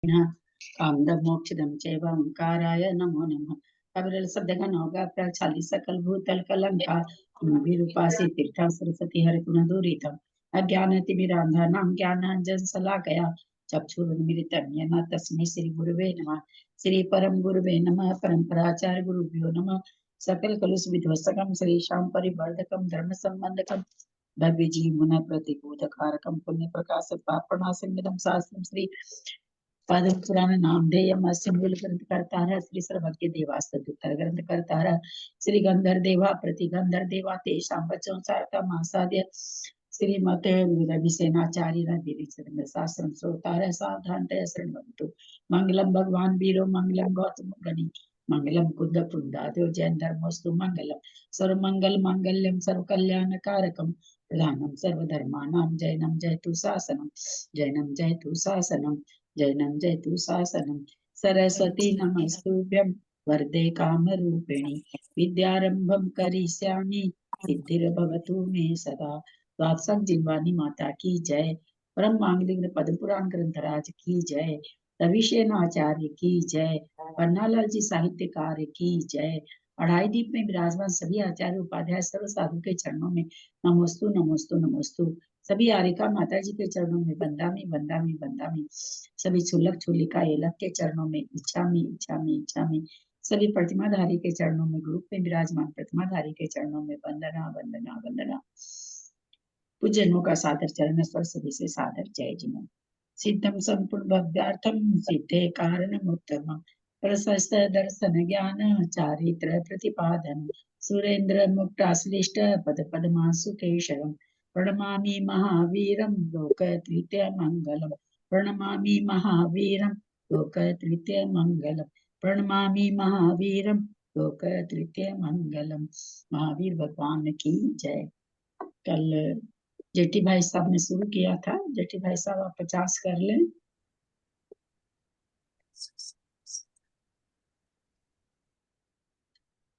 कामदं मोक्षदं चैव ओंकाराय नमो नमः। कविरल शब्द का नौगा प्रक्षाली सकल भूतल कलंका विरूपासी तीर्था सरस्वती हरिपुन दूरितम अज्ञानतिमिरांधानां ज्ञानांजन शलाकया चक्षुरुन्मीलितं येन तस्मै श्री गुरुवे नमः। श्री परम गुरुवे नमः। परम्पराचार्य गुरुभ्यो नमः। सकल कलुष विध्वस्तकं श्रीशां परिवर्धकं धर्म संबंधकं भव्य जी मुन प्रतिबोधकारकं पुण्य प्रकाशक पापनाशमिदं शास्त्रं श्री पद्म पुराण नामधेयम मूल ग्रंथ करता श्री सर्वज्ञ देवास्तुतर ग्रंथ करता श्री गंधर देवा प्रति गंधर देवा तेषां वचों सारता मासाद्य श्रीमते विसेनाचार्य चरण शास्त्रम श्रोतार सावधानतया शृण्वन्तु। मंगलम भगवान वीरो मंगलम गौतम गणि मंगलम कुंद पुंडादो जैन धर्मोस्तु मंगलम सर्वमंगल मांगल्यम सर्वकल्याण कारकम प्रधानम सर्वधर्माणां जैनम जयतु शासनम जैनम जयतु शासनम जैनम जयतु शासनम। सरस्वती नमस्तुभ्यं वरदे कामरूपिणी विद्यारंभं करिष्यामि सिद्धिर्भवतु मे सदा। वात्सक जिनवानी माता की जय। परम मांगलिक पद्म पुराण ग्रंथराज की जय। रविशेन आचार्य की जय। पन्नालाल जी साहित्यकार की जय। अढ़ाई दीप में विराजमान सभी आचार्य उपाध्याय सर्व साधु के चरणों में नमोस्तु नमोस्तु नमोस्तु। सभी आरिका माता जी के चरणों में बंदामी बंदामी बंदामी। सभी छुलक छुलिका एलक के चरणों में इच्छामी इच्छामी इच्छामी। सभी प्रतिमाधारी के चरणों में ग्रुप में विराजमान प्रतिमाधारी के चरणों में वंदना वंदना वंदना। पूजनों का सादर चरण स्वर सभी से सादर जय जिनम। सिद्धम संपूर्ण भव्यार्थम सिद्धे कारण उत्तम प्रशस्त दर्शन ज्ञान चारित्र प्रतिपादन सुरेंद्र मुक्ताश्लिष्ट पद पद्मासु केशरम प्रणमामि महावीरं लोक तृतीय मंगलम प्रणमामि महावीरं लोक तृतीय मंगलम प्रणमामि महावीरं लोक तृतीय मंगलम। महावीर भगवान की जय। कल जेठी भाई साहब ने शुरू किया था। जेठी भाई साहब आप 50 कर लें।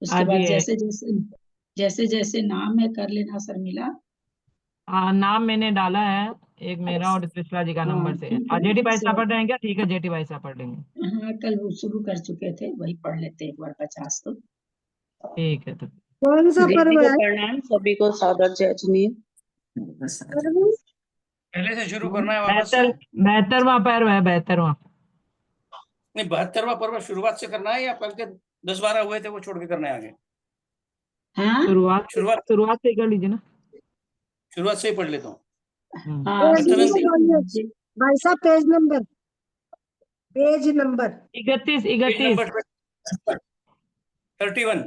उसके बाद जैसे जैसे जैसे जैसे नाम है कर लेना शर्मिला। नाम मैंने डाला है एक मेरा और त्रिशला जी का नंबर से। जेठी भाई साहब पढ़ रहे हैं क्या? ठीक है, जेठी भाई साहब पढ़ लेंगे। हाँ कल वो शुरू कर चुके थे, वही पढ़ लेते एक बार 50 तो ठीक है। तो कौन सा पर्व है? प्रणाम सभी को सादर जय अजमेर। पहले से शुरू करना है वापस से? 72वां पर्व है। 72वां नहीं, 72वां पर्व शुरुआत से करना है या पहले के 10-12 हुए थे वो छोड़ के करना है आगे? हाँ शुरुआत से कर लीजिए ना। शुरुआत से ही पढ़ लेता हूँ। भाई साहब पेज नंबर 31 31।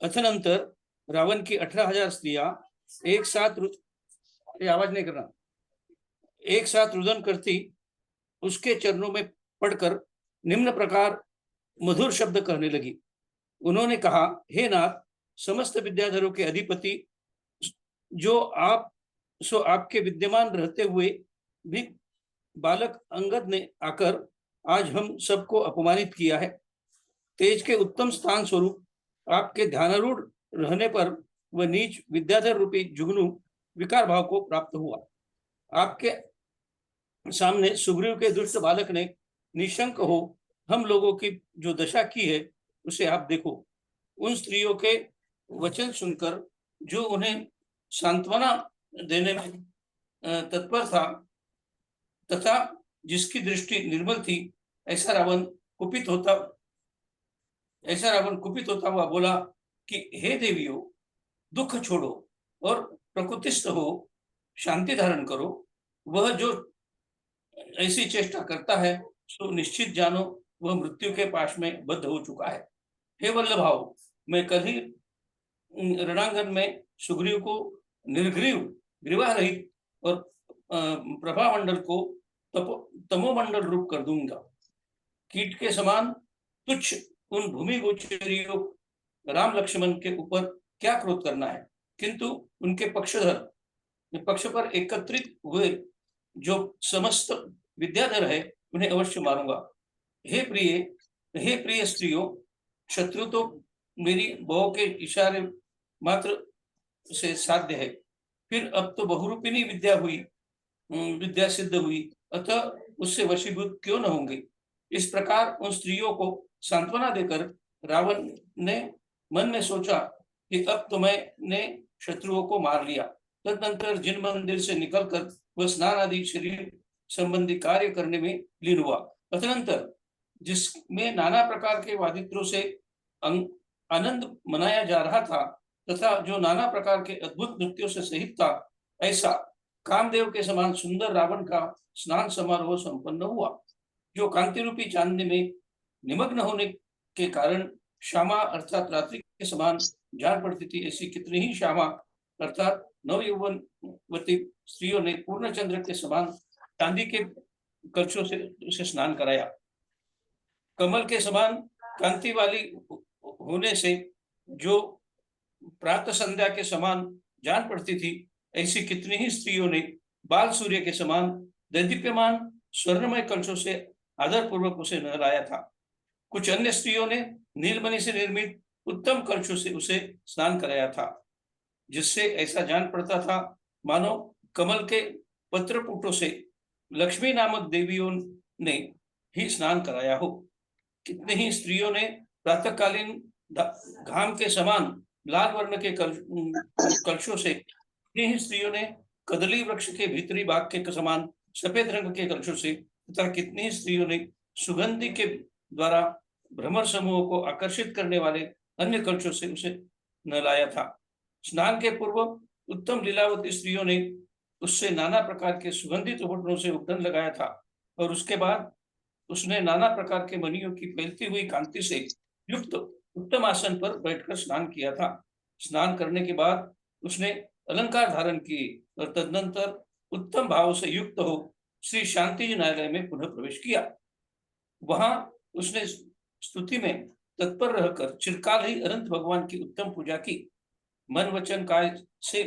अथनंतर रावण की 18,000 स्त्रियां एक साथ आवाज नहीं करना, एक साथ रुदन करती उसके चरणों में पढ़कर निम्न प्रकार मधुर शब्द कहने लगी। उन्होंने कहा, हे नाथ, समस्त विद्याधरों के अधिपति, जो आपके विद्यमान रहते हुए भी बालक अंगद ने आकर आज हम सबको अपमानित किया है। तेज के उत्तम स्थान स्वरूप आपके ध्यानारूढ़ रहने पर वह नीच विद्याधर रूपी जुगनू विकार भाव को प्राप्त हुआ। आपके सामने सुग्रीव के दुष्ट बालक ने निशंक हो हम लोगों की जो दशा की है उसे आप देखो। उन स्त्रियों के वचन सुनकर जो उन्हें सांत्वना देने में तत्पर था तथा जिसकी दृष्टि निर्मल थी, ऐसा रावण कुपित होता हुआ बोला कि हे देवियों, दुख छोड़ो और प्रकृतिस्थ हो, शांति धारण करो। वह जो ऐसी चेष्टा करता है सो निश्चित जानो वह मृत्यु के पाश में बद्ध हो चुका है। हे वल्लभाओ, मैं कल ही रणांगन में सुग्रीव को निर्ग्रीव ग्रीवा रहित और प्रभामंडल को तमोमंडल रूप कर दूंगा। कीट के समान तुच्छ उन भूमि गोचरियों राम लक्ष्मण के ऊपर क्या क्रोध करना है, किंतु उनके पक्ष पर एकत्रित हुए जो समस्त विद्याधर है उन्हें अवश्य मारूंगा। हे प्रिय स्त्रियों, शत्रु तो मेरी बहू के इशारे मात्र से साध्य है, फिर अब तो बहुरूपिणी विद्या हुई, विद्या सिद्ध हुई, अतः उससे वशीभूत क्यों न होंगे। इस प्रकार उन स्त्रियों को सांत्वना देकर रावण ने मन में सोचा कि अब तो मैंने शत्रुओं को मार लिया। तदनंतर जिन मंदिर से निकलकर वह स्नान आदि शरीर संबंधी कार्य करने में लीन हुआ। तदनंतर जिसमें नाना प्रकार के वादित्रों से आनंद मनाया जा रहा था तथा जो नाना प्रकार के अद्भुत नृत्यों से सहित था, ऐसा कामदेव के समान सुंदर रावण का स्नान समारोह संपन्न हुआ, जो कांति रूपी चांदनी में निमग्न होने के कारण श्यामा अर्थात रात्रि के समान जान पड़ती थी। ऐसी कितनी ही श्यामा अर्थात नवयौवनवती स्त्रियों ने पूर्ण चंद्र के समान चांदी के कलशों से उसे स्नान कराया। कमल के समान कांति वाली होने से जो प्रातः संध्या के समान जान पड़ती थी, ऐसी कितनी ही स्त्रियों ने बाल सूर्य के समान दैदीप्यमान स्वर्णमय कलशों से आदर पूर्वक उसे नहलाया था। कुछ अन्य स्त्रियों ने नीलमणि से निर्मित उत्तम कलशों से उसे स्नान कराया था, जिससे ऐसा जान पड़ता था मानो कमल के पत्रपुटों से लक्ष्मी नामक देवियों ने ही स्नान कराया हो। कितने ही स्त्रियों ने प्रातःकालीन घाम के समान लाल वर्ण के कलशों से, कितनी ही स्त्रियों ने कदली वृक्ष के भीतरी भाग के समान सफेद रंग के कलशों से तथा कितनी ही स्त्रियों ने सुगंधि के द्वारा भ्रमर समूह को आकर्षित करने वाले अन्य कलशों से उसे नहलाया था। स्नान के पूर्व उत्तम लीलावती स्त्रियों ने उससे नाना प्रकार के सुगंधित उपटनों से उपटन लगाया था और उसके बाद उसने नाना प्रकार के मणियों की फैलती हुई कांति से युक्त उत्तम आसन पर बैठकर स्नान किया था। स्नान करने के बाद उसने अलंकार धारण किए और तदनंतर उत्तम भाव से युक्त हो श्री शांति जी न्यायालय में पुनः प्रवेश किया। वहां उसने स्तुति में तत्पर रहकर चिरकाल ही अनंत भगवान की उत्तम पूजा की, मन वचन काय से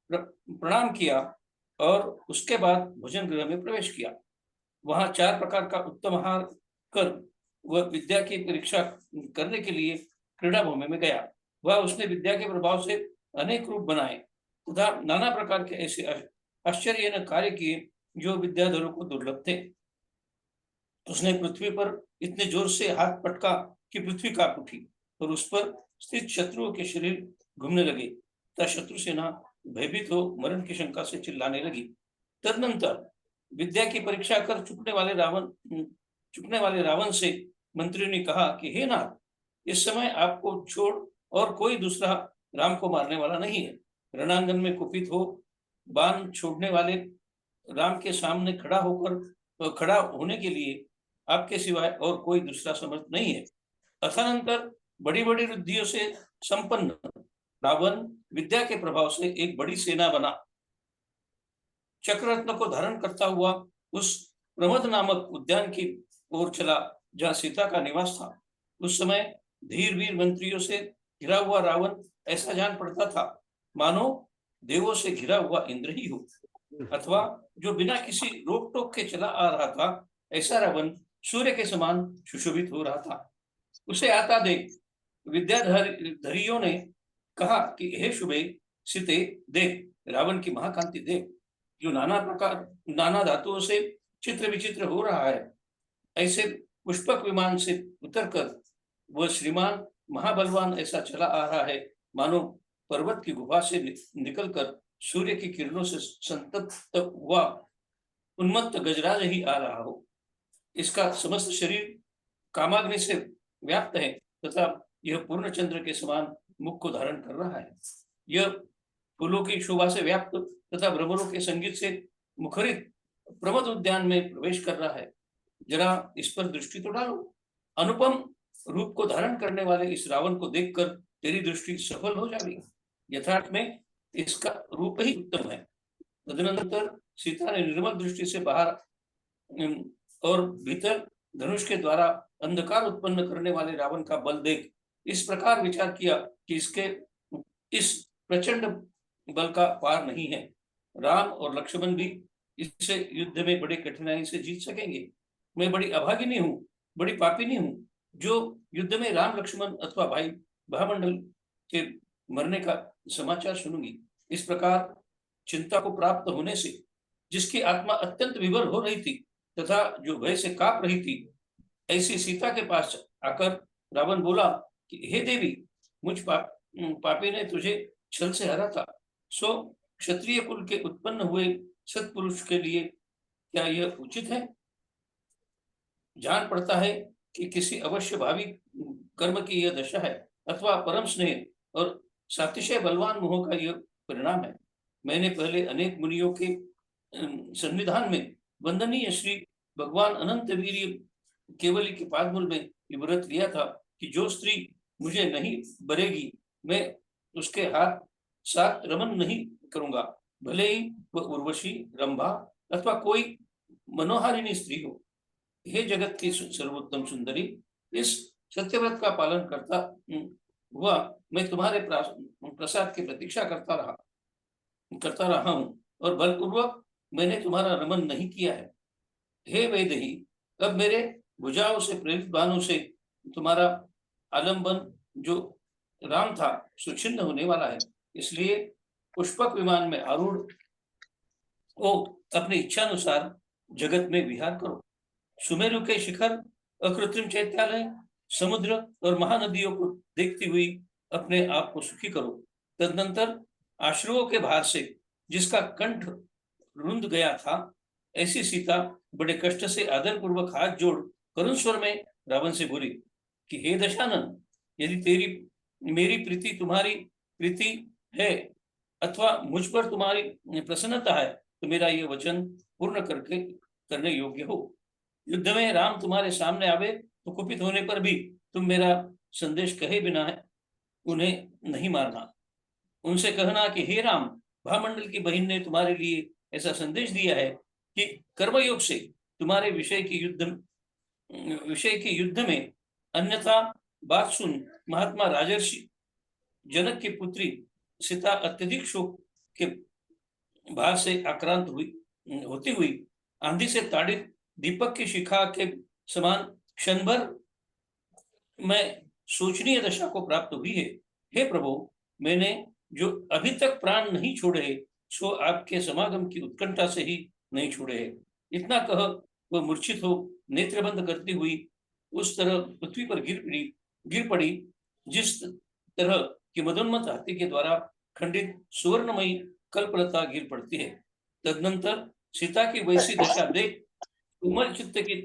प्रणाम किया और उसके बाद भोजन गृह में प्रवेश किया। वहां 4 प्रकार का उत्तम आहार कर वह विद्या की परीक्षा करने के लिए क्रीड़ा भूमि में गया। वह उसने विद्या के प्रभाव से अनेक रूप बनाए तथा नाना प्रकार के ऐसे आश्चर्य कार्य किए जो विद्याधरों को दुर्लभ थे। उसने पृथ्वी पर इतने जोर से हाथ पटका कि पृथ्वी कांप उठी और उस पर स्थित शत्रुओं के शरीर घूमने लगे तथा शत्रु सेना भयभीत हो मरण की शंका से चिल्लाने लगी। तदनंतर विद्या की परीक्षा कर चुकने वाले रावण से मंत्री ने कहा कि हे नाथ, इस समय आपको छोड़ और कोई दूसरा राम को मारने वाला नहीं है। रणांगन में कुपित हो बाण छोड़ने वाले राम के सामने खड़ा होने के लिए आपके सिवाय और कोई दूसरा समर्थ नहीं है। तदनंतर बड़ी बड़ी रिद्धियों से संपन्न रावण विद्या के प्रभाव से एक बड़ी सेना बना चक्ररत्न को धारण करता हुआ उस प्रमद नामक उद्यान की ओर चला जहाँ सीता का निवास था। उस समय धीर वीर मंत्रियों से घिरा हुआ रावण ऐसा जान पड़ता था मानो देवों से घिरा हुआ इंद्र ही हो, अथवा जो बिना किसी रोक टोक के चला आ रहा था ऐसा रावण सूर्य के समान सुशोभित हो रहा था। उसे आता देख विद्याधरियों ने कहा कि हे शुभे सीते, देख रावण की महाकांति देख, जो नाना धातुओं से चित्र विचित्र हो रहा है। ऐसे पुष्पक विमान से उतरकर वह श्रीमान महाबलवान ऐसा चला आ रहा है मानो पर्वत की गुफा से निकलकर सूर्य की किरणों से संतप्त हुआ उन्मत्त गजराज ही आ रहा हो। इसका समस्त शरीर कामाग्नि से व्याप्त है तथा यह पूर्ण चंद्र के समान मुख को धारण कर रहा है। यह फूलों की शोभा से व्याप्त तथा भ्रमरों के संगीत से मुखरित प्रमद उद्यान में प्रवेश कर रहा है। जरा इस पर दृष्टि तो डालो। अनुपम रूप को धारण करने वाले इस रावण को देखकर तेरी दृष्टि सफल हो जाएगी। यथार्थ में इसका रूप ही उत्तम है। तदनंतर सीता ने निर्मल दृष्टि से बाहर और भीतर धनुष के द्वारा अंधकार उत्पन्न करने वाले रावण का बल देख इस प्रकार विचार किया कि इसके इस प्रचंड बल का पार नहीं है। राम और लक्ष्मण भी इससे युद्ध में बड़ी कठिनाई से जीत सकेंगे। मैं बड़ी अभागिनी हूँ, बड़ी पापिनी हूँ, जो युद्ध में राम लक्ष्मण अथवा भाई महामंडल के मरने का समाचार सुनूंगी। इस प्रकार चिंता को प्राप्त होने से, जिसकी आत्मा अत्यंत विवल हो रही थी तथा जो भय से कांप रही थी, ऐसी सीता के पास आकर रावण बोला कि हे देवी, मुझ पापी ने तुझे छल से हरा था, सो क्षत्रिय कुल के उत्पन्न हुए सत्पुरुष के लिए क्या यह उचित है? जान पड़ता है कि किसी अवश्य भावी कर्म की यह दशा है, अथवा परम स्नेह और सातिशय बलवान मोह का यह परिणाम है। मैंने पहले अनेक मुनियों के सन्निधान में वंदनीय श्री भगवान अनंत वीर केवली के पादमूल में ये व्रत लिया था कि जो स्त्री मुझे नहीं बरेगी, मैं उसके हाथ साथ रमन नहीं करूंगा, भले ही वह उर्वशी, रंभा अथवा कोई मनोहारिणी स्त्री हो। हे जगत की सर्वोत्तम सुंदरी, इस सत्यव्रत का पालन करता हुआ मैं तुम्हारे प्रसाद की प्रतीक्षा करता रहा हूँ और बलपूर्वक मैंने तुम्हारा रमन नहीं किया है। हे वैदेही, अब मेरे भुजाओं से प्रेरित बाणों से तुम्हारा आलंबन जो राम था सुछिन्न होने वाला है, इसलिए पुष्पक विमान में आरूढ़ हो अपनी इच्छानुसार जगत में विहार करो। सुमेरु के शिखर, अकृत्रिम चैत्यालय, समुद्र और महानदियों को देखती हुई अपने आप को सुखी करो। तदनंतर आश्रुओं के भार से जिसका कंठ रुंध गया था, ऐसी सीता बड़े कष्ट से आदर पूर्वक हाथ जोड़ करुण स्वर में रावण से बोली कि हे दशानन, यदि मेरी प्रीति तुम्हारी प्रीति है अथवा मुझ पर तुम्हारी प्रसन्नता है, तो मेरा यह वचन पूर्ण करने योग्य हो। युद्ध में राम तुम्हारे सामने आवे तो कुपित होने पर भी तुम मेरा संदेश कहे बिना उन्हें नहीं मारना। उनसे कहना कि हे राम, भामंडल की बहन ने तुम्हारे लिए ऐसा संदेश दिया है कि कर्मयोग से तुम्हारे विषय की युद्ध में, अन्यथा बात सुन महात्मा राजर्षि जनक की पुत्री सीता अत्यधिक शोक के भार से आक्रांत होती हुई आंधी से ताड़ित दीपक की शिखा के समान क्षण भर में शोचनीय दशा को प्राप्त हुई है। हे प्रभु, मैंने जो अभी तक प्राण नहीं छोड़े, सो आपके समागम की उत्कंठा से ही नहीं छोड़े है। इतना कह वह मूर्छित हो नेत्र बंद करती हुई उस तरह पृथ्वी पर गिर पड़ी जिस तरह कि मदोन्मत्त हाथी के द्वारा खंडित सुवर्णमयी कल्पलता गिर पड़ती है। तदनंतर सीता की वैसी दशा देख कोमल चित्त की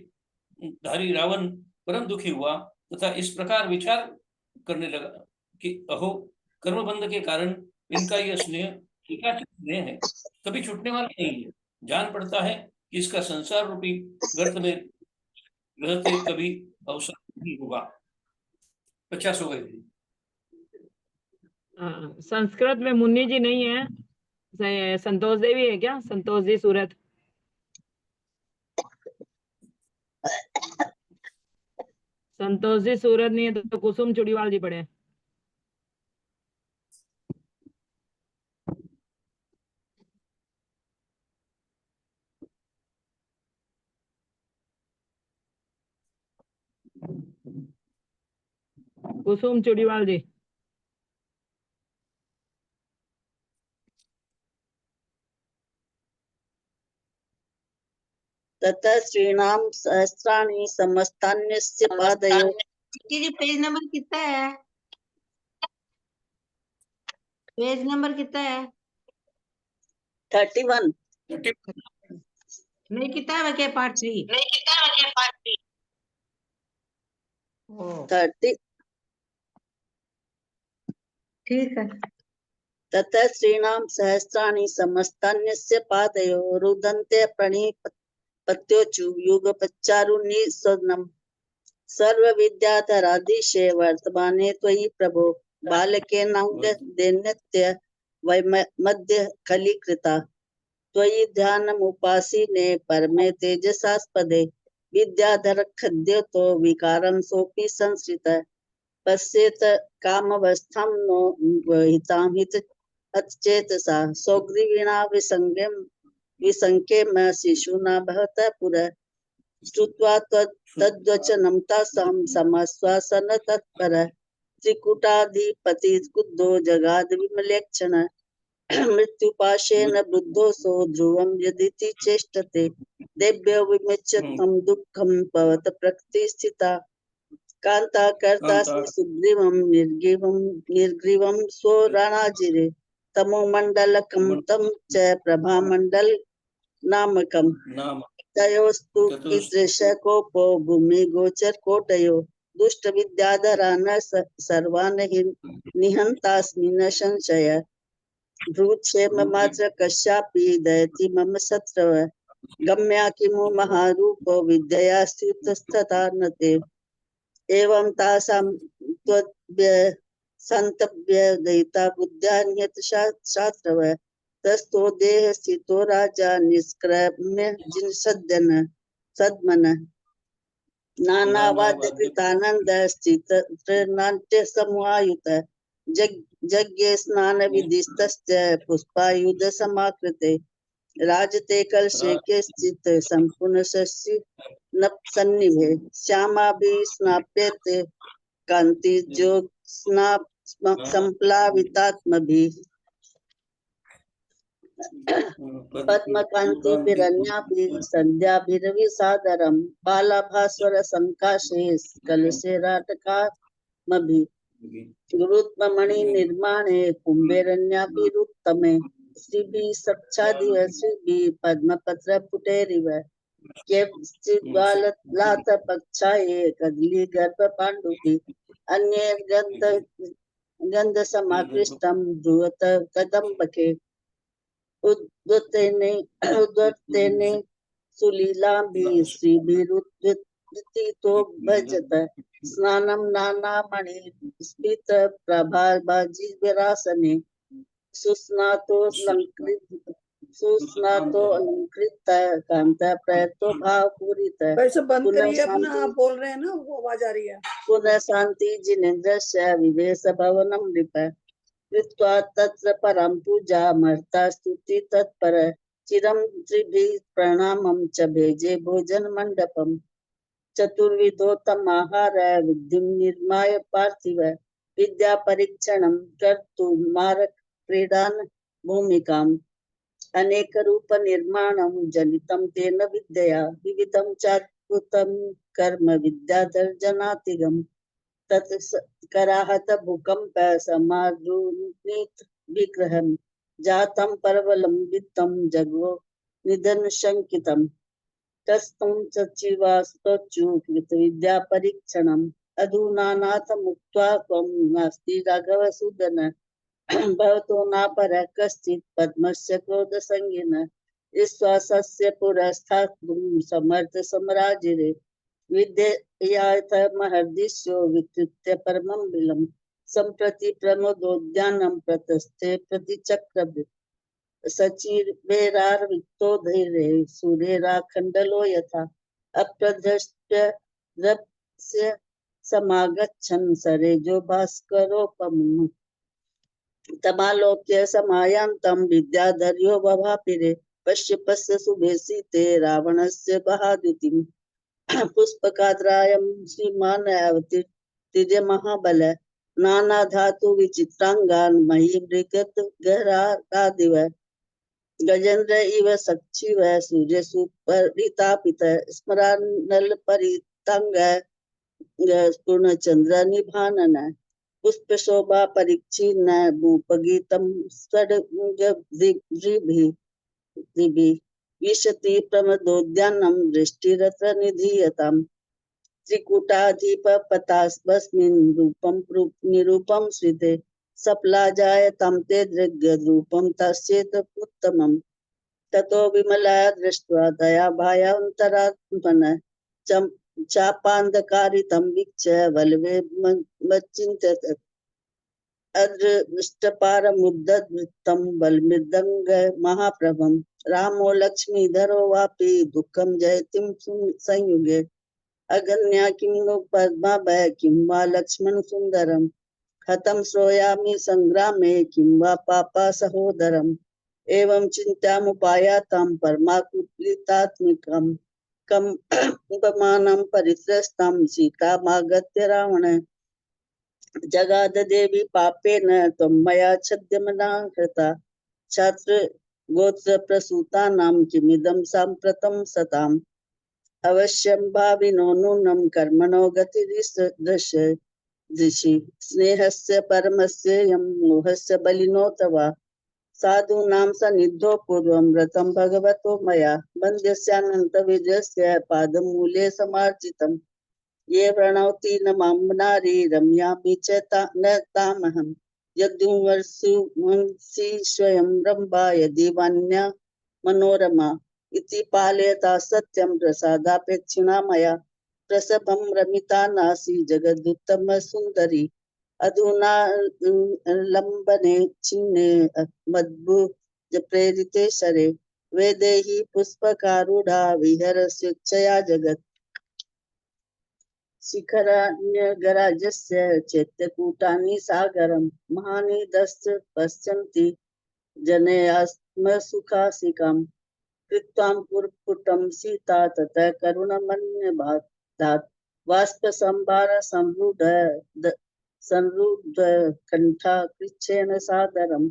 धारी रावण परम दुखी हुआ तथा इस प्रकार विचार करने लगा कि अहो, कर्मबंध के कारण इनका यह स्नेह है, कभी छूटने वाला नहीं है। जान पड़ता है कि इसका संसार रूपी गर्त में रहते कभी अवसर नहीं होगा। 50 हो गए। संस्कृत में मुन्नी जी नहीं है, संतोष देवी है क्या? संतोष जी सूरत। संतोष जी सूरत नहीं है तो कुसुम चुड़ीवाल जी पढ़े। कुसुम चुड़ीवाल जी। ततः श्रीणाम सहस्राणि समस्तान्यस्य पादयो। पेज नंबर कितना है? पेज नंबर कितना है? 31। नहीं, किताब है क्या? पार्ट 3। 30। ठीक है। ततः श्रीणाम सहस्राणि समस्तान्यस्य पादयो रुदन्ते प्रणिपत्योचु युगपच्चारुणि स्वनम् सर्वविद्याधराधीशे वर्तमाने त्वयि प्रभो बालकेनांग दैन्यत्य वैमध्य खलीकृता त्वयि ध्यानमुपासीने परमे तेजसास्पदे विद्याधर खद्योतो विकारं सोऽपि संसृतः पश्येत कामावस्थां नो हितां हित अचेतसा सौग्रीवीणा विसंकेम शिशुना बहता पुरः श्रुत्वा तद्वचनं तासां समाश्वासन तत्पर त्रिकूटाधिपति कुद्धो जगाद विमलेक्षण मृत्युपाशेन बुद्धोऽसौ ध्रुवं यदिति चेष्टते देभ्यो विमुच्य तं दुःखं पवत प्रकृतिस्थिता कान्ता कर्तास्मि सुग्रीवं निर्ग्रीवं स्वराणाजिरे तमोमण्डलकं तं च प्रभामण्डल नामकम् नाम तयोस्तु कीदृशकोपो भूमि गोचर कोटयो दुष्ट विद्याधरा न सर्वान् निहन्तास्मि न संशय भ्रूक्षेम मात्र कस्यापि दयति मम शत्रव गम्या किमु महारूपो विद्यया स्थितस्तथा न ते एवं तासां त्वद्भ्य सन्तभ्य दयिता बुद्ध्या नियत शास्त्रव तस्थो देह स्थितो राजा निष्क्रम्य जिन सद्मन नानावाद्य कृतानंद स्थित नाट्य समूहायुत यज्ञे स्नान विधिस्तस्य पुष्पायुध समाकृते राजते कलशे के स्थित संपूर्ण शशि सन्निभे श्यामाभि स्नाप्यते कांति जोग स्नाप संप्लावितात्मभिः पद्मकांति बिरण्याभिः संध्याभिरविसादरं बालाभास्वर संकाशे कलशे राटकामभिः गुरुत्ममणि निर्माणे कुंभेरण्याभिरुत्तमे श्रीभिः सक्षादिव श्रीभिः पद्मपत्र पुटेरिव केवचिद्वाललात पक्षाये कदली गर्भ पाण्डुभिः अन्ये गंध समाकृष्टं ध्रुवत कदम्बके उद्वर्तेने सुलीलाभिः श्रीभिरुत्थितो भजत स्नानं नानामणि स्फीत प्रभाबाजी विरासने सुस्नातो अलंकृत कांत प्रयतो भाव पूरित वैसे बंद करिए अपना, आप बोल रहे हैं ना, वो आवाज आ रही है। पुनः शांति जिनेन्द्रस्य विवेश भवनं नृप कृत्वा तत्र परं पूजा मर्ता स्तुति तत्पर चिरं त्रिभिः प्रणामं च भेजे भोजन मंडपम चतुर्विधोत्तमाहार विधिं निर्माय पार्थिव विद्या परीक्षणं कर्तुं मारक क्रीडान् भूमिकाम् अनेक रूप निर्माणं जनितं तेन विद्यया विविधं चात्कृतं कर्म विद्याधर्जनातिगं तत् कराहत भूकंप समारुणित विग्रहं जातं परवलं वित्तं जगो निधन शंकितं तस्तं सचिवास्तचु कृत विद्या परीक्षणम् अधुना नाथ मुक्त्वा त्वं नास्ति राघव सुदन भवतो नापरः कश्चित् पद्मस्य क्रोधसंज्ञिन विश्वासस्य पुरस्तात् समर्थ सम्राजिरे विद्ययाथ महर्दिशो विकृत्य परमं बिलं सम्प्रति प्रमोदोद्यानं प्रतस्थे प्रतिचक्रभृ सचिवेरार्वितो धैर्ये सूर्येराखण्डलो यथा अप्रदृष्ट द्रप्स्य समागच्छन् सरेजो भास्करोपमम् तमालोक्य समायान्तं विद्याधर्यो बभापिरे पश्य शुभे सीते रावणस्य बहाद्युतिम् पुष्पकाद्रायं श्रीमान् अवतीर्य महाबल नाना धातु विचित्रांगान् महीमृगत गहरादिव गजेन्द्र इव सक्षिव सूर्य सुपरितापित स्मरानल परितांग पूर्णचंद्र निभानन पुष्प शोभा परीक्षीण भूपगीतम विशति प्रमदोद्यानं दृष्टिरत्र निधीयताम् त्रिकूटाधिपपतास्मिन् रूपं निरूपं श्रिते सप्लाजायतां ते दृग्यरूपं तस्येत उत्तमम् ततो विमला दृष्ट्वा दया भायान्तरात्मन चापान्धकारितं वीक्ष्य वल्वे मच्चिन्तयत् अदृष्टपारमुद्धृतं बलमृदङ्ग महाप्रभं रामो लक्ष्मीधरो वापि दुःखं जयतिं संयुगे अगन्या किं नु पद्माभय किं वा लक्ष्मण सुन्दरं हतं श्रोयामि संग्रामे किं वा पापा सहोदरम् एवं चिन्तामुपायातां परमाकुलितात्मिकं कम् उपमानं परित्रस्तां सीतामागत्य रावण जगाद देवी पापेन त्वं मया छद्यमना कृता छात्र गोत्र प्रसूतानां किमिदं साम्प्रतं सताम् अवश्यं भाविनो नूनं कर्मणो गतिर्दृश्य दृशि स्नेहस्य परमस्येयं मोहस्य बलिनोऽथवा साधूनां सन्निधौ पूर्वं व्रतं भगवतो मया वन्द्यस्यानन्तविजयस्य पादमूले समार्जितम् ये प्रणौति न मां नारी रम्यामि च न तामहम् यद्युमर्षि स्वयं रम्भा यदि वान्या मनोरमा इति पालयता सत्यं प्रसादापेक्षिणा मया प्रसभं रमिता नासी जगदुत्तम सुंदरी अधुना लंबने छिन्ने मद्भुज प्रेरिते शरे वेदेहि पुष्पकारूढ़ा विहर स्वेच्छया जगत् शिखरान्यगराजस्य चैत्यकूटानि सागरं महानि दश्च पश्यन्ति जनयात्मसुखासिकां कृत्वां पुरपुटं सीता ततः करुणमन्यभात् वाष्पसंभार संरूढ कंठा कृच्छेन सादरं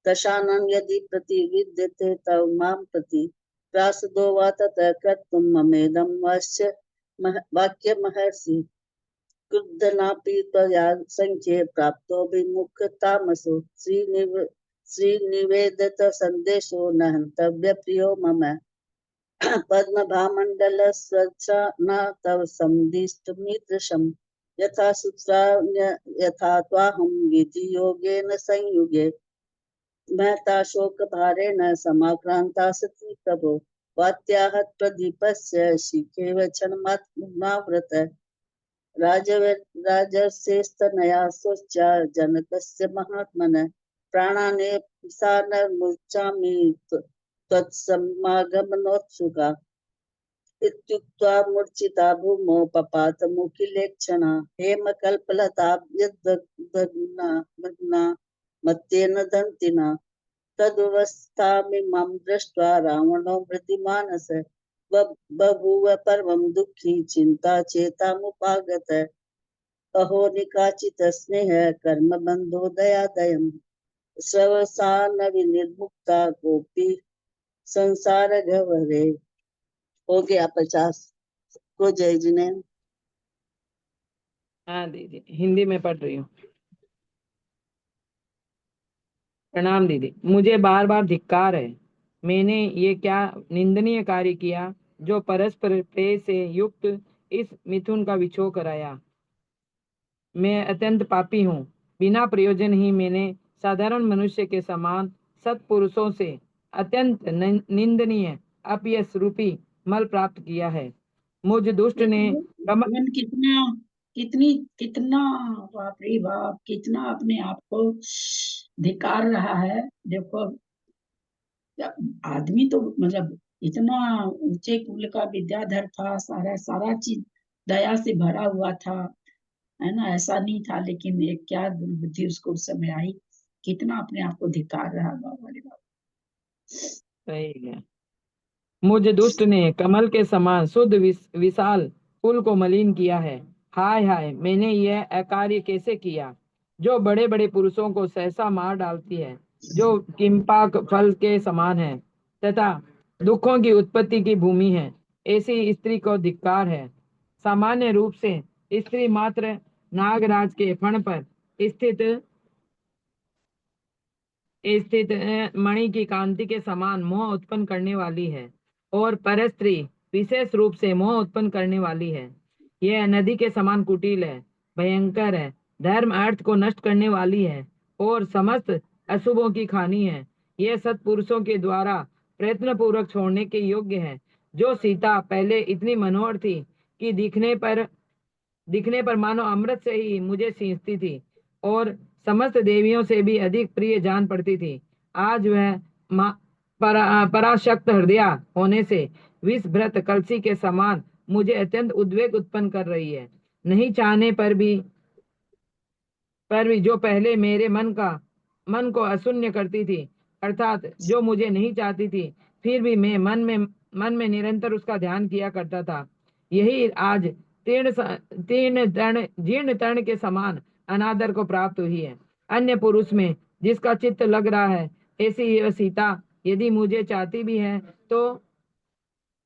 दशानन यदि प्रतिविद्यते तव मां प्रति प्रासदो वा ततः कर्तुं ममेदं वाक्य महर्षि क्रुद्धनापि त्वया संख्ये प्राप्तो विमुखतामसो श्रीनिवेदित संदेशो न हन्तव्य प्रियो मम पद्मभामण्डल स्वच्छा न तव समिष्टमिदृशम् यथा सूत्राण्य यथा त्वाहं विधि योगेन संयुगे महता शोक भारेण समाक्रांता सती प्रभो वात्याहत प्रदीपस्य शिखेव क्षणमात्माव्रत राजर्षेस्तनया सोच्या जनकस्य महात्मनः प्राणाने सा न मुच्चामि त्वत्समागमनोत्सुका इत्युक्त्वा मूर्छिता भूमौ पपात मुखिलेक्षणा हेमकल्पलताभ्यदग्ना मत्तेन दन्तिना तदवस्थामिमां दृष्ट्वा रावणो मृतिमानस बभूव परमं दुःखी चिंता चेतामुपागत अहो निकाचित स्नेह कर्म बंधो दयादयम् स्रवसा न विनिर्मुक्ता गोपी संसार गह्वरे। हो गया 50 को जय जी ने। हाँ दीदी, हिंदी में पढ़ रही हूँ। प्रणाम दीदी, मुझे बार बार धिक्कार है। मैंने ये क्या निंदनीय कार्य किया जो परस्पर प्रेम से युक्त इस मिथुन का विछोह कराया। मैं अत्यंत पापी हूँ। बिना प्रयोजन ही मैंने साधारण मनुष्य के समान सत्पुरुषों से अत्यंत निंदनीय अपयश रूपी मल प्राप्त किया है। मुझ दुष्ट ने कितना बाप रे बाप, कितना अपने आप को धिक्कार रहा है। देखो आदमी तो मतलब इतना ऊंचे कुल का विद्याधर था, सारा चीज दया से भरा हुआ था, है ना, ऐसा नहीं था। लेकिन एक क्या दुर्बुद्धि उसको उस समय आई, कितना अपने आप को धिक्कार रहा बाबा रे बाबा। सही है। मुझ दुष्ट ने कमल के समान शुद्ध विशाल फूल को मलिन किया है। हाय हाय, मैंने यह अकार्य कैसे किया जो बड़े बड़े पुरुषों को सहसा मार डालती है, जो किम्पाक फल के समान है तथा दुखों की उत्पत्ति की भूमि है। ऐसी स्त्री को धिक्कार है। सामान्य रूप से स्त्री मात्र नागराज के फण पर स्थित मणि की कांति के समान मोह उत्पन्न करने वाली है और परस्त्री विशेष रूप से मोह उत्पन्न करने वाली है। यह नदी के समान कुटिल है, भयंकर है, धर्म अर्थ को नष्ट करने वाली है और समस्त अशुभों की खानी है। यह सत्पुरुषों के द्वारा प्रयत्न पूर्वक छोड़ने के योग्य है। जो सीता पहले इतनी मनोहर थी कि दिखने पर मानो अमृत से ही मुझे सींचती थी और समस्त देवियों से भी अधिक प्रिय जान पड़ती थी, आज वह पराशक्त हृदय होने से विषभृत कलसी के समान मुझे अत्यंत उद्वेग उत्पन्न कर रही है। नहीं चाहने पर भी जो पहले मेरे मन को अशून्य करती थी, अर्थात जो मुझे नहीं चाहती थी, फिर भी मैं मन में निरंतर उसका ध्यान किया करता था, यही आज जीर्ण तर्ण के समान अनादर को प्राप्त हुई है। अन्य पुरुष में जिसका चित्त लग रहा है ऐसी यह सीता यदि मुझे चाहती भी है तो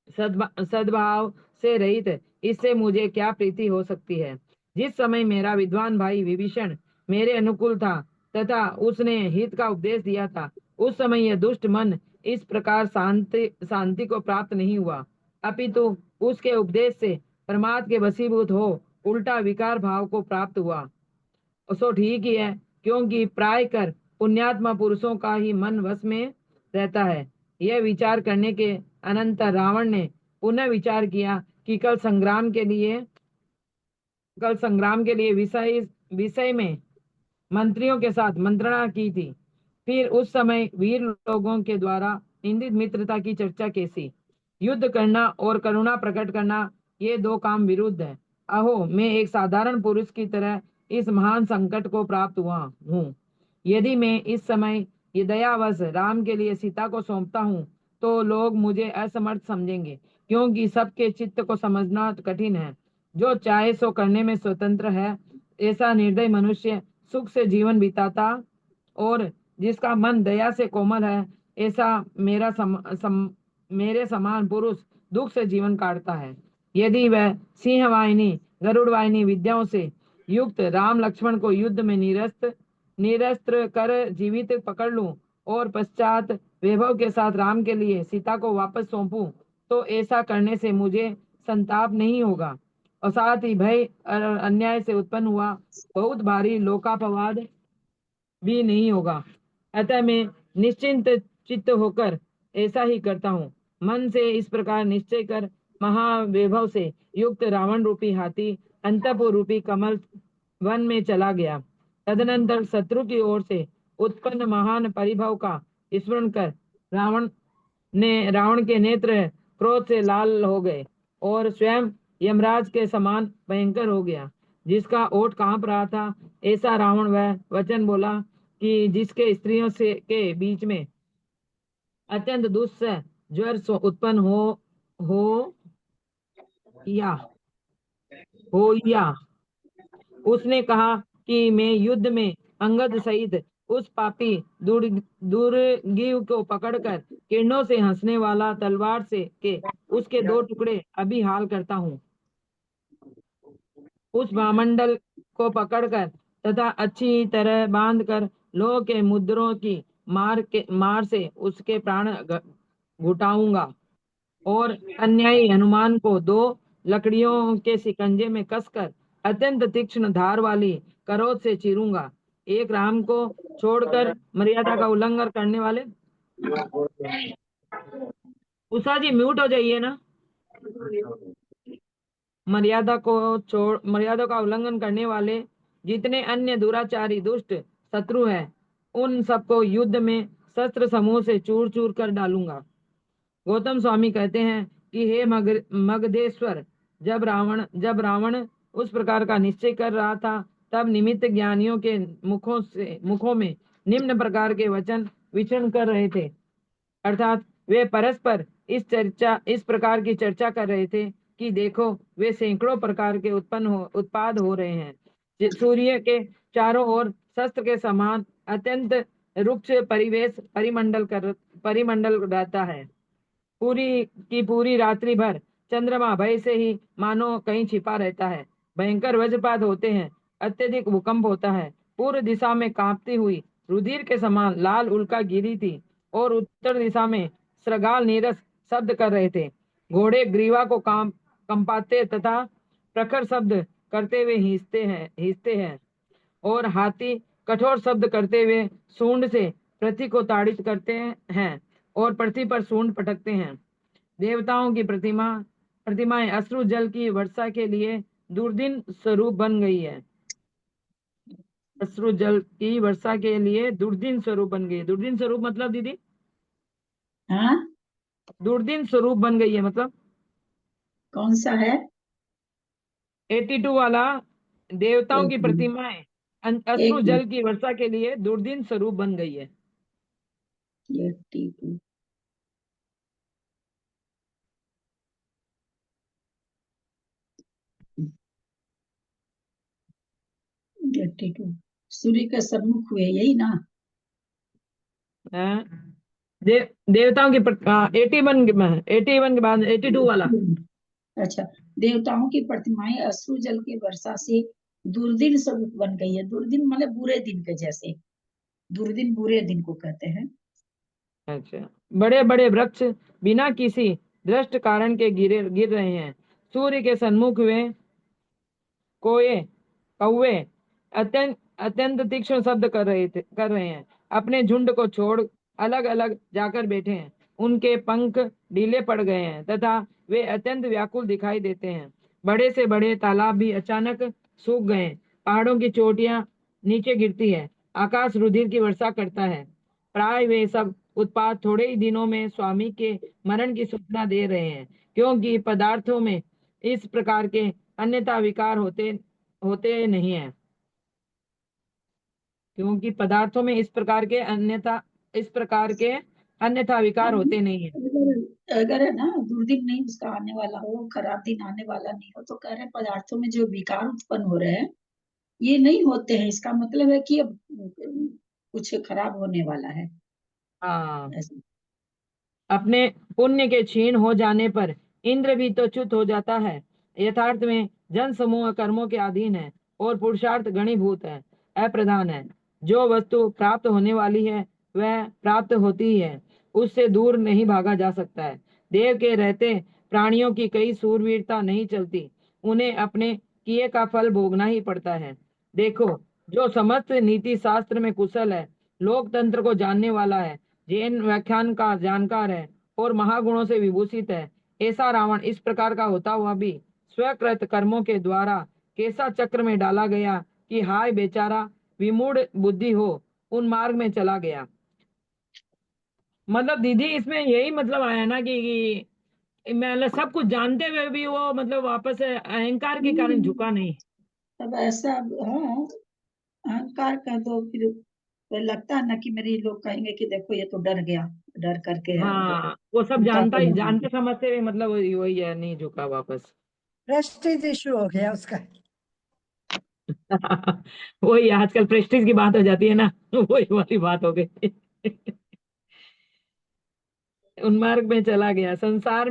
सद्भाव से रहित इससे मुझे क्या प्रीति हो सकती है। जिस समय मेरा विद्वान भाई विभीषण मेरे अनुकूल था तथा उसने हित का उपदेश दिया था, उस समय यह दुष्ट मन इस प्रकार शांति को प्राप्त नहीं हुआ, अपितु उसके उपदेश से प्रमाद के वशीभूत हो उल्टा विकार भाव को प्राप्त हुआ। सो ठीक ही है, क्योंकि प्राय कर पुण्यात्मा पुरुषों का ही मन वश में रहता है। यह विचार करने के अनंतर रावण ने पुनः विचार किया कि कल संग्राम के लिए विषय में मंत्रियों के साथ मंत्रणा की थी। फिर उस समय वीर लोगों के द्वारा निंदित मित्रता की चर्चा कैसी। युद्ध करना और करुणा प्रकट करना ये दो काम विरुद्ध है। अहो, मैं एक साधारण पुरुष की तरह इस महान संकट को प्राप्त हुआ हूँ। यदि मैं इस समय ये दयावश राम के लिए सीता को सौंपता हूँ तो लोग मुझे असमर्थ समझेंगे, क्योंकि सबके चित्त को समझना कठिन है। जो चाहे सो करने में स्वतंत्र है, ऐसा निर्दय मनुष्य सुख से जीवन बिताता और जिसका मन दया से कोमल है, ऐसा मेरे समान पुरुष दुख से जीवन काटता है। यदि वह सिंह वाहिनी गरुड़ वाहिनी विद्याओं से युक्त राम लक्ष्मण को युद्ध में निरस्त्र कर जीवित पकड़ लूं और पश्चात वैभव के साथ राम के लिए सीता को वापस सौंपूं, तो ऐसा करने से मुझे संताप नहीं होगा और साथ ही भय और अन्याय से उत्पन्न हुआ बहुत भारी लोकापवाद भी नहीं होगा। अतः मैं निश्चिंत चित्त होकर ऐसा ही करता हूँ। मन से इस प्रकार निश्चय कर महावैभव से युक्त रावण रूपी हाथी अंतपुर रूपी कमल वन में चला गया। तदनंतर शत्रु की ओर से उत्पन्न महान परिभव का स्मरण कर रावण के नेत्र क्रोध से लाल हो गए और स्वयं यमराज के समान भयंकर हो गया। जिसका ओठ कांप रहा था, ऐसा रावण वह वचन बोला कि जिसके स्त्रियों से के बीच में अत्यंत दुस्सह ज्वर उत्पन्न हो या उसने कहा कि मैं युद्ध में अंगद सहित उस पापी दुर्गीव को पकड़कर किरणों से हंसने वाला तलवार से के उसके दो टुकड़े अभी हाल करता हूँ। उस महामंडल को पकड़कर तथा अच्छी तरह बांधकर लोह के मुद्रों की मार से उसके प्राण घुटाऊंगा और अन्यायी हनुमान को दो लकड़ियों के शिकंजे में कसकर अत्यंत तीक्ष्ण धार वाली करोध से चीरूंगा। एक राम को छोड़कर मर्यादा का उल्लंघन करने वाले, उषा जी म्यूट हो जाइए ना। मर्यादा का उल्लंघन करने वाले जितने अन्य दुराचारी दुष्ट शत्रु हैं, उन सबको युद्ध में शस्त्र समूह से चूर चूर कर डालूंगा। गौतम स्वामी कहते हैं कि हे मगधेश्वर, जब रावण उस प्रकार का निश्चय कर रहा था, तब निमित्त ज्ञानियों के मुखों में निम्न प्रकार के वचन विचरण कर रहे थे। अर्थात वे परस्पर इस प्रकार की चर्चा कर रहे थे कि देखो, वे सैकड़ों प्रकार के उत्पाद हो रहे हैं। सूर्य के चारों ओर शस्त्र के समान अत्यंत रुक्ष परिमंडल रहता है। पूरी रात्रि भर चंद्रमा भय से ही मानो कहीं छिपा रहता है। भयंकर वज्रपात होते हैं, अत्यधिक भूकंप होता है। पूर्व दिशा में कांपती हुई रुधिर के समान लाल उल्का गिरी थी और उत्तर दिशा में श्रृगाल नीरस शब्द कर रहे थे। घोड़े ग्रीवा को कंपाते तथा प्रखर शब्द करते हुए हिंसते हैं और हाथी कठोर शब्द करते हुए सूंड से पृथ्वी को ताड़ित करते हैं और पृथ्वी पर सूंड पटकते हैं। देवताओं की प्रतिमाएं अश्रु जल की वर्षा के लिए दुर्दिन स्वरूप बन गई है। अश्रु जल की वर्षा के लिए दुर्दिन स्वरूप बन गई है। दुर्दिन स्वरूप मतलब दीदी? हाँ, दुर्दिन स्वरूप बन गई है मतलब कौन सा है? 82 वाला। देवताओं की एक मिनट, प्रतिमाएं अश्रु एक जल मिनट। की वर्षा के लिए दुर्दिन स्वरूप बन गई है। 82 82 सूर्य का सम्मुख हुए, यही ना? देवताओं की 81 के बाद 82 वाला। अच्छा, देवताओं की प्रतिमाएं अश्रु जल की वर्षा से दुर्दिन स्वरूप बन गई है। दुर्दिन मतलब बुरे दिन के जैसे, दुर्दिन बुरे दिन को कहते हैं। अच्छा, बड़े बड़े वृक्ष बिना किसी दृष्ट कारण के गिर रहे हैं। सूर्य के सन्मुख वे कौवे अत्यंत अत्यंत तीक्ष्ण शब्द कर रहे हैं। अपने झुंड को छोड़ अलग अलग जाकर बैठे हैं। उनके पंख ढीले पड़ गए हैं तथा वे अत्यंत व्याकुल दिखाई देते हैं। बड़े से बड़े तालाब भी अचानक सूख गए। पहाड़ों की चोटियां नीचे गिरती है। आकाश रुधिर की वर्षा करता है। प्राय वे सब उत्पात थोड़े ही दिनों में स्वामी के मरण की सूचना दे रहे हैं, क्योंकि पदार्थों में इस प्रकार के अन्यथा विकार होते नहीं है। क्योंकि पदार्थों में इस प्रकार के अन्यथा विकार होते नहीं है। अगर है ना दुर्दिन नहीं उसका आने वाला हो, खराब दिन आने वाला नहीं हो, तो कह रहे हैं पदार्थों में जो विकार उत्पन्न हो रहे हैं ये नहीं होते हैं। इसका मतलब है कि अब कुछ खराब होने वाला है हाँ, ऐसा। अपने पुण्य के क्षीण हो जाने पर इंद्र भी तो च्युत हो जाता है। यथार्थ में जन समूह कर्मों के अधीन है और पुरुषार्थ गणीभूत है, अप्रधान है। जो वस्तु प्राप्त होने वाली है वह प्राप्त होती ही है, उससे दूर नहीं भागा जा सकता है। देव के रहते प्राणियों की कई सूरवीरता नहीं चलती, उन्हें अपने किए का फल भोगना ही पड़ता है। देखो, जो समस्त नीति शास्त्र में कुशल है, लोकतंत्र को जानने वाला है, जैन व्याख्यान का जानकार है और महागुणों से विभूषित है, ऐसा रावण इस प्रकार का होता हुआ भी स्वकृत कर्मों के द्वारा कैसा चक्र में डाला गया कि हाय बेचारा विमूढ़ बुद्धि हो उन मार्ग में चला गया। मतलब दीदी इसमें यही मतलब आया ना कि मतलब सब कुछ जानते हुए भी वो मतलब वापस अहंकार के कारण झुका नहीं। तब ऐसा, हाँ, अहंकार का तो फिर लगता है ना कि मेरे लोग कहेंगे कि देखो ये तो डर गया, डर करके हाँ, वो सब उनका जानते समझते हुए मतलब वही है, नहीं झुका वापस। प्रेस्टीज इशू हो गया उसका। वही आजकल प्रेस्टीज की बात हो जाती है ना, वही वाली बात हो गई। उन्मार्ग में चला गया। संसार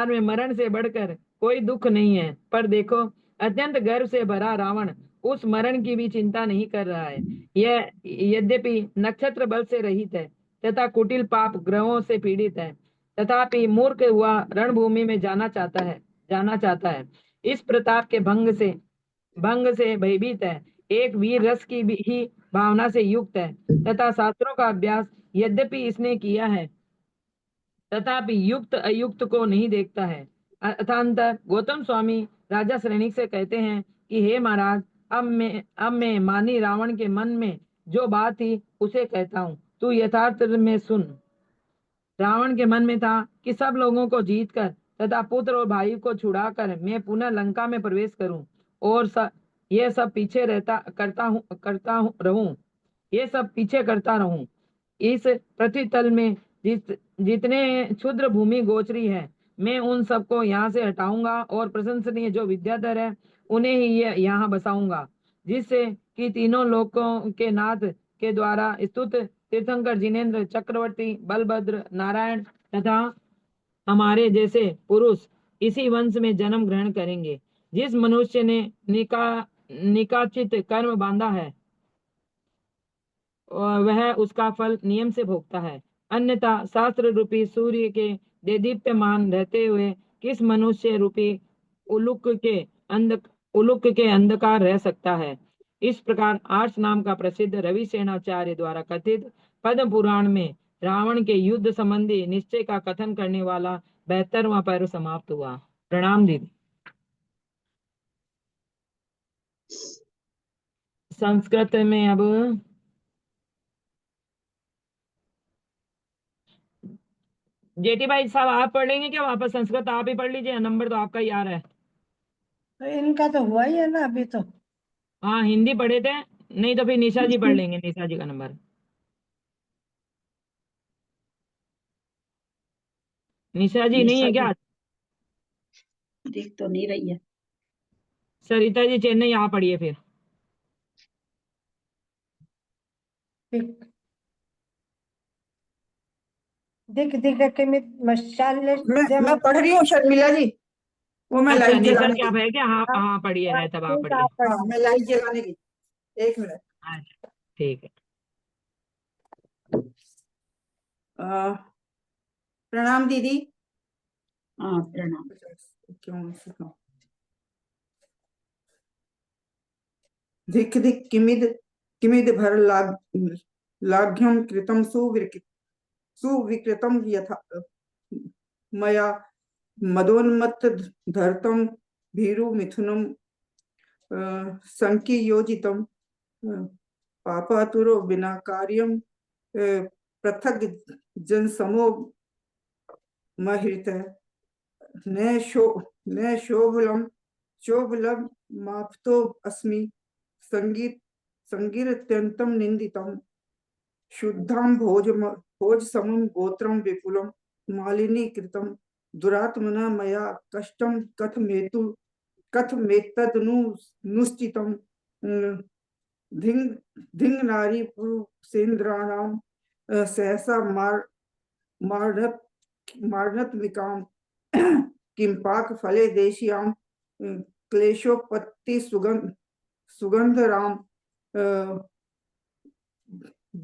में मरण से बढ़कर कोई दुख नहीं है। पर देखो, अत्यंत गर्व से भरा रावण उस मरण की भी चिंता नहीं कर रहा है। यह यद्यपि नक्षत्र बल से रहित है तथा कुटिल पाप ग्रहों से पीड़ित है, तथापि मूर्ख हुआ रणभूमि में जाना चाहता है। इस प्रताप के भंग से भयभीत है। एक वीर रस की भी ही भावना से युक्त है तथा शास्त्रों का अभ्यास यद्यपि इसने किया है, तथापि युक्त अयुक्त को नहीं देखता है। अथांतर गौतम स्वामी राजा श्रेणी से कहते हैं कि हे महाराज, अब मैं मानी रावण के मन में जो बात थी उसे कहता हूँ, तू यथार्थ में सुन। रावण के मन में था कि सब लोगों को जीतकर तथा पुत्र और भाई को छुड़ाकर मैं पुनः लंका में प्रवेश करूं और ये सब पीछे करता हूं रहूं, ये सब पीछे करता रहूं। इस पृथ्वी तल में जितने क्षुद्र भूमि गोचरी है, मैं उन सबको यहाँ से हटाऊंगा और प्रशंसनीय जो विद्याधर है उन्हें ही ये यहाँ बसाऊंगा, जिससे कि तीनों लोकों के नाथ के द्वारा स्तुत तीर्थंकर जिनेन्द्र चक्रवर्ती बलभद्र नारायण तथा हमारे जैसे पुरुष इसी वंश में जन्म ग्रहण करेंगे। जिस मनुष्य ने निकाचित कर्म बांधा है वह उसका फल नियम से भोगता है, अन्यथा शास्त्र रूपी सूर्य के देदीप्यमान रहते हुए किस मनुष्य रूपी उलुक के अंधकार रह सकता है। इस प्रकार आर्ष नाम का प्रसिद्ध रविसेनाचार्य द्वारा कथित पद्म पुराण में रावण के युद्ध संबंधी निश्चय का कथन करने वाला 72वां पर्व समाप्त हुआ। प्रणाम दीदी। संस्कृत में अब जेठी भाई साहब आप पढ़ लेंगे क्या वापस? संस्कृत आप ही पढ़ लीजिए, नंबर तो आपका ही आ रहा है। तो इनका तो हुआ ही है ना अभी तो। हाँ, हिंदी पढ़े थे, नहीं तो फिर निशा जी पढ़ लेंगे, निशा जी का नंबर। निशा जी नहीं निशा है क्या? जी देख तो नहीं रही है। सरिता जी चेन्नई आप पढ़िए फिर। ठीक। दिख दिख किमित मशाल मैं पढ़ रही हूँ शर्मिला जी, वो मैं अच्छा लाइट निसर्ग जलाने क्या की। है क्या? हाँ हाँ पढ़िए, है तब आप ठीक, पढ़िए। आप पढ़िए। हाँ, मैं लाइट जलाने की, 1 मिनट। अच्छा, ठीक है। प्रणाम दीदी। हाँ प्रणाम। क्यों सीखा? धिक धिक किमिद किमिद भर लाघ्यम कृतम सुविकृतम यथा मया मदोन्मत्त धर्तम भीरु मिथुनम संकीयोजितम पापातुरो बिना कार्यम पृथक जनसमो महित न शोभलम शोभलम माप्तो अस्मि संगीत्यंतम निंदितम शुद्धम भोज समम गोत्रम विपुलम मालिनी कृतम दुरात्मना मया कष्टम कथमेतदनु नुष्टितम धिंग धिंग नारी पुरुषेन्द्राणाम सहसा मार्णत मार्णत्मिकाम किंपाक फले देशियाम क्लेशोपत्ति सुगंध राम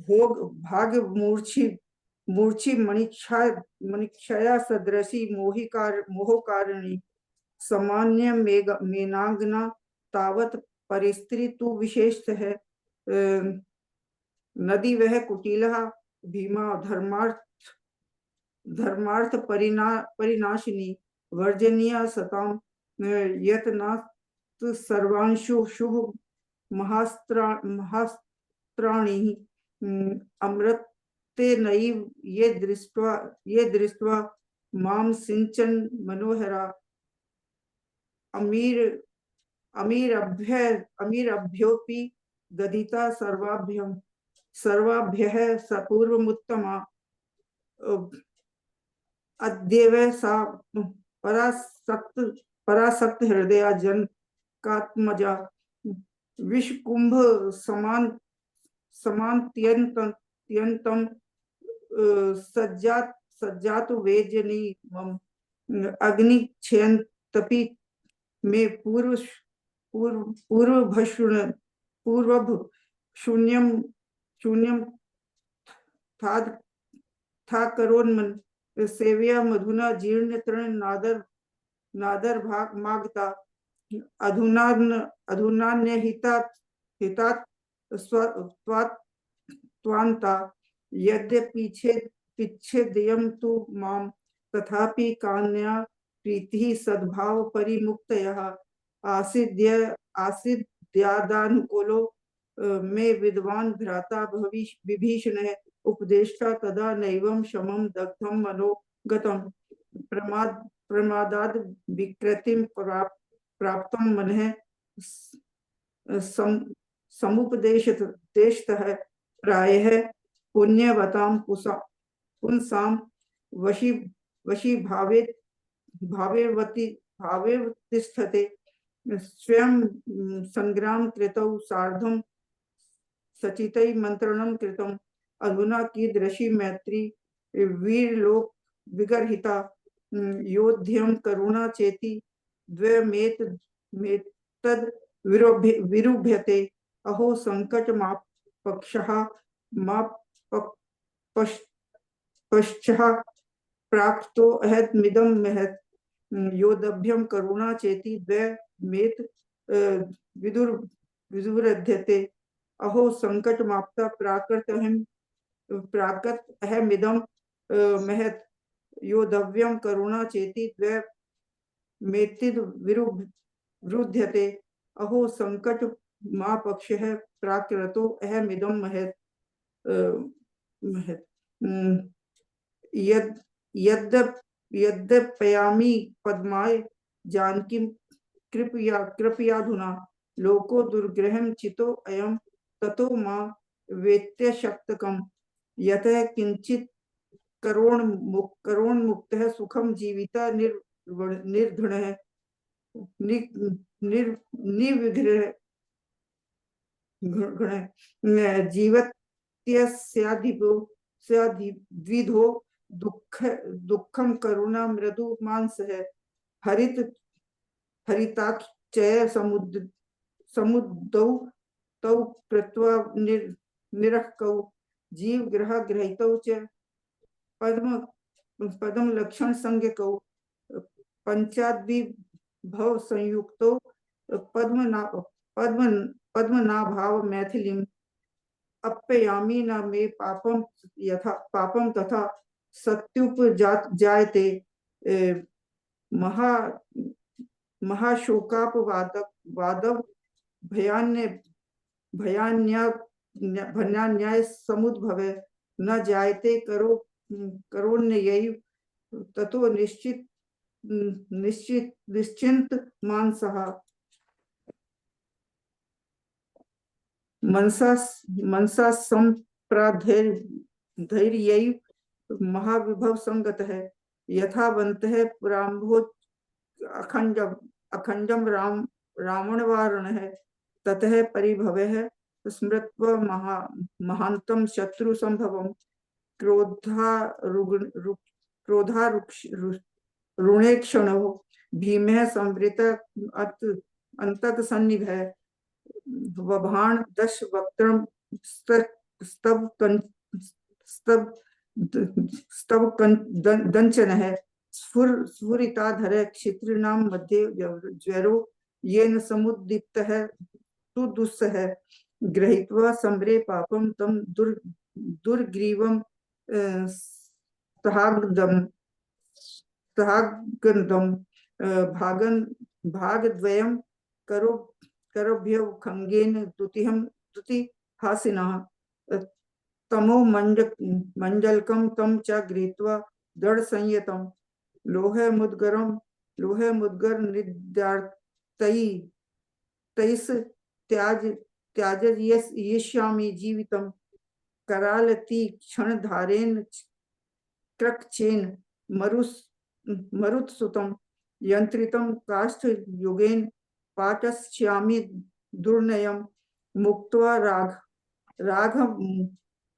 भोग भाग्य मूर्छी मणिक्षया सदृशी मोहकारिणी सामान्य मेनांगना तावत परिस्त्री तु विशेष है नदी वह कुटिला भीमा धर्मार्थ परिनाशिनी वर्जनीय सताम यत्नात् सर्वांशु शुभ महास्त्राणी अमृते नैव ये दृष्ट्वा माम सिंचन मनोहरा अमीरभ्योपि दधिता सर्वाभ्यः सपूर्वमुत्तमा अद्यैव सा परासक्त हृदया जनकात्मजा विषकुंभ समान्त्यंतम सज्जातु वेजनी मम अग्नि क्षयंतपि में पूर्वभ शून्यम था करोन्मन सेव्या मधुना जीर्ण तृण नादर भाग मागता अधुनान्य हितात स्वान्ता यद्यपि दयम तु माम तथापि कान्या प्रीति सद्भाव परिमुक्तयः आसिद्यादानुकूलो मे विद्वान भ्राता विभीषण उपदेष्टा तदा नैवं शमं दग्धं मनोगतं प्रमादाद विकृतिं प्राप्तं मनः समुपदेशतः प्रायः पुण्यवतां पुंसां वशी भावेवती तिष्ठते स्वयं संग्राम कृतौ सार्धं सचितै मंत्रणं कृतम् अधुना कीदृशी मैत्री वीरलोक विगर्हिता योध्यं करुणा चेति द्वयमेतद् विरुभ्यते अहो संकट माप पक्षः माप पश्चः प्राप्तो अहद्मिदं महत् योदभ्यं करुणा चेति द्वयमेत विदुरध्यते अहो संकट माप्ता प्राकृत अहमिदं महत् योदव्यं करुणा चेति द्वयमेतिद विरुध्यते अहो संकट मा पक्षः प्राकृतो अहमिदं महत् यद्यपयामि पद्माय जानकीं कृपयाधुना लोको दुर्ग्रहं चितो अयं ततो मा वेत्त्यशक्तकं यतः किंचित करोन्मुक्तः सुखं जीविता निर्धनः निर्विघ्नः जीवत्यस्याधिपो द्विधो दुःखम करुणा मृदु मांस है। हरिताक्षय समुद्रौ तौ कृत्वा निरहकौ जीव ग्रह ग्रहीतौ च पद्म लक्षण संज्ञकौ पंचाद्विभव संयुक्तौ पद्मनाभाव मैथिलीं अप्ययामी न मे पापम तथा सत्युपजायते महाशोकापवादव भयान्याय समुद्भवे न जायते करोन्ययैव ततो निश्चिंत मानसः मनसा संप्राधैर्यैव महाविभव संगतः यथावन्तः पुराम्भोज अखंडम रावणवारणः ततः परिभवः स्मृत्वा महांतम शत्रु संभवम क्रोधारुणेक्षणो भीमः संवृत अंतक सन्निभः वभाण दश वक्त्रम स्तव दंचन है स्फुरिताधर क्षित्रिणां मध्ये ज्वरो येन समुद्दीप्तः तु दुस्सह गृहीत्वा सम्रे पापं तं दुर्ग्रीवं सहागन्दं भागद्वयं करोभ्यो खंगेन दुतिहासिनः तमो मंजलकं तं च गृहीत्वा दृढ़ संयतं लोहे मुद्गर निद्यार्तैस् त्याज येष्यामि जीवितं करालती क्षणधारेण क्रक्चेन मरुत्सुतं यंत्रितं काष्ठयुगेन पाटस्यामि दुर्नयं मुक्त्वा राघ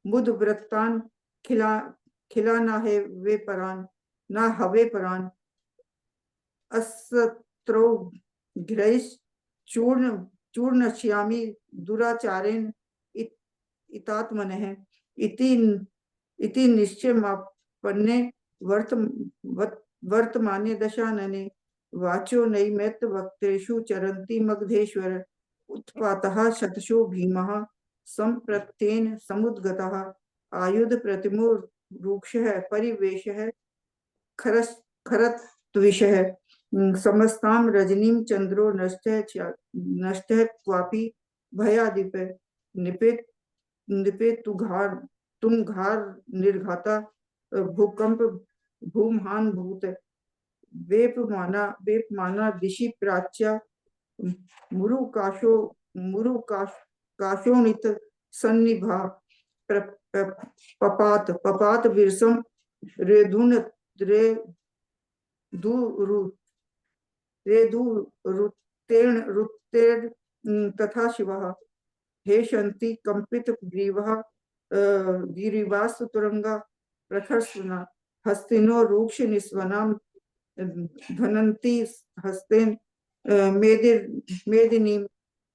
मुदवृत्तान् खिलाना है वे परान ना हवे परान अस्त्रो घ्रैश चूर्णश्यामि दुराचारेण इतात्मनः इति निश्चयमापन्ने वर्तमाने दशानने वाचो नैमेत वक्तेषु चरन्ति मगधेश्वर उत्पातः शतशो भीमः संप्रत्येन समुद्गतः आयुध प्रतिमो रूक्षः परिवेशः खरत्विषः समस्तां रजनीं चंद्रो नष्टः क्वापि भयादिप निपे तुम घार निर्घाता भूकंप भूमहान भूत वेपमाना दिशि प्राच्या मुरुकाशोनित सन्निभा पपात विरसम रुतेण तथा शिवः हे शंति कंपित ग्रीवः गिरिवास तुरंगा प्रखरस्वना हस्तिनो रूक्ष निस्वनाम धनंती हस्तेन मेदिनी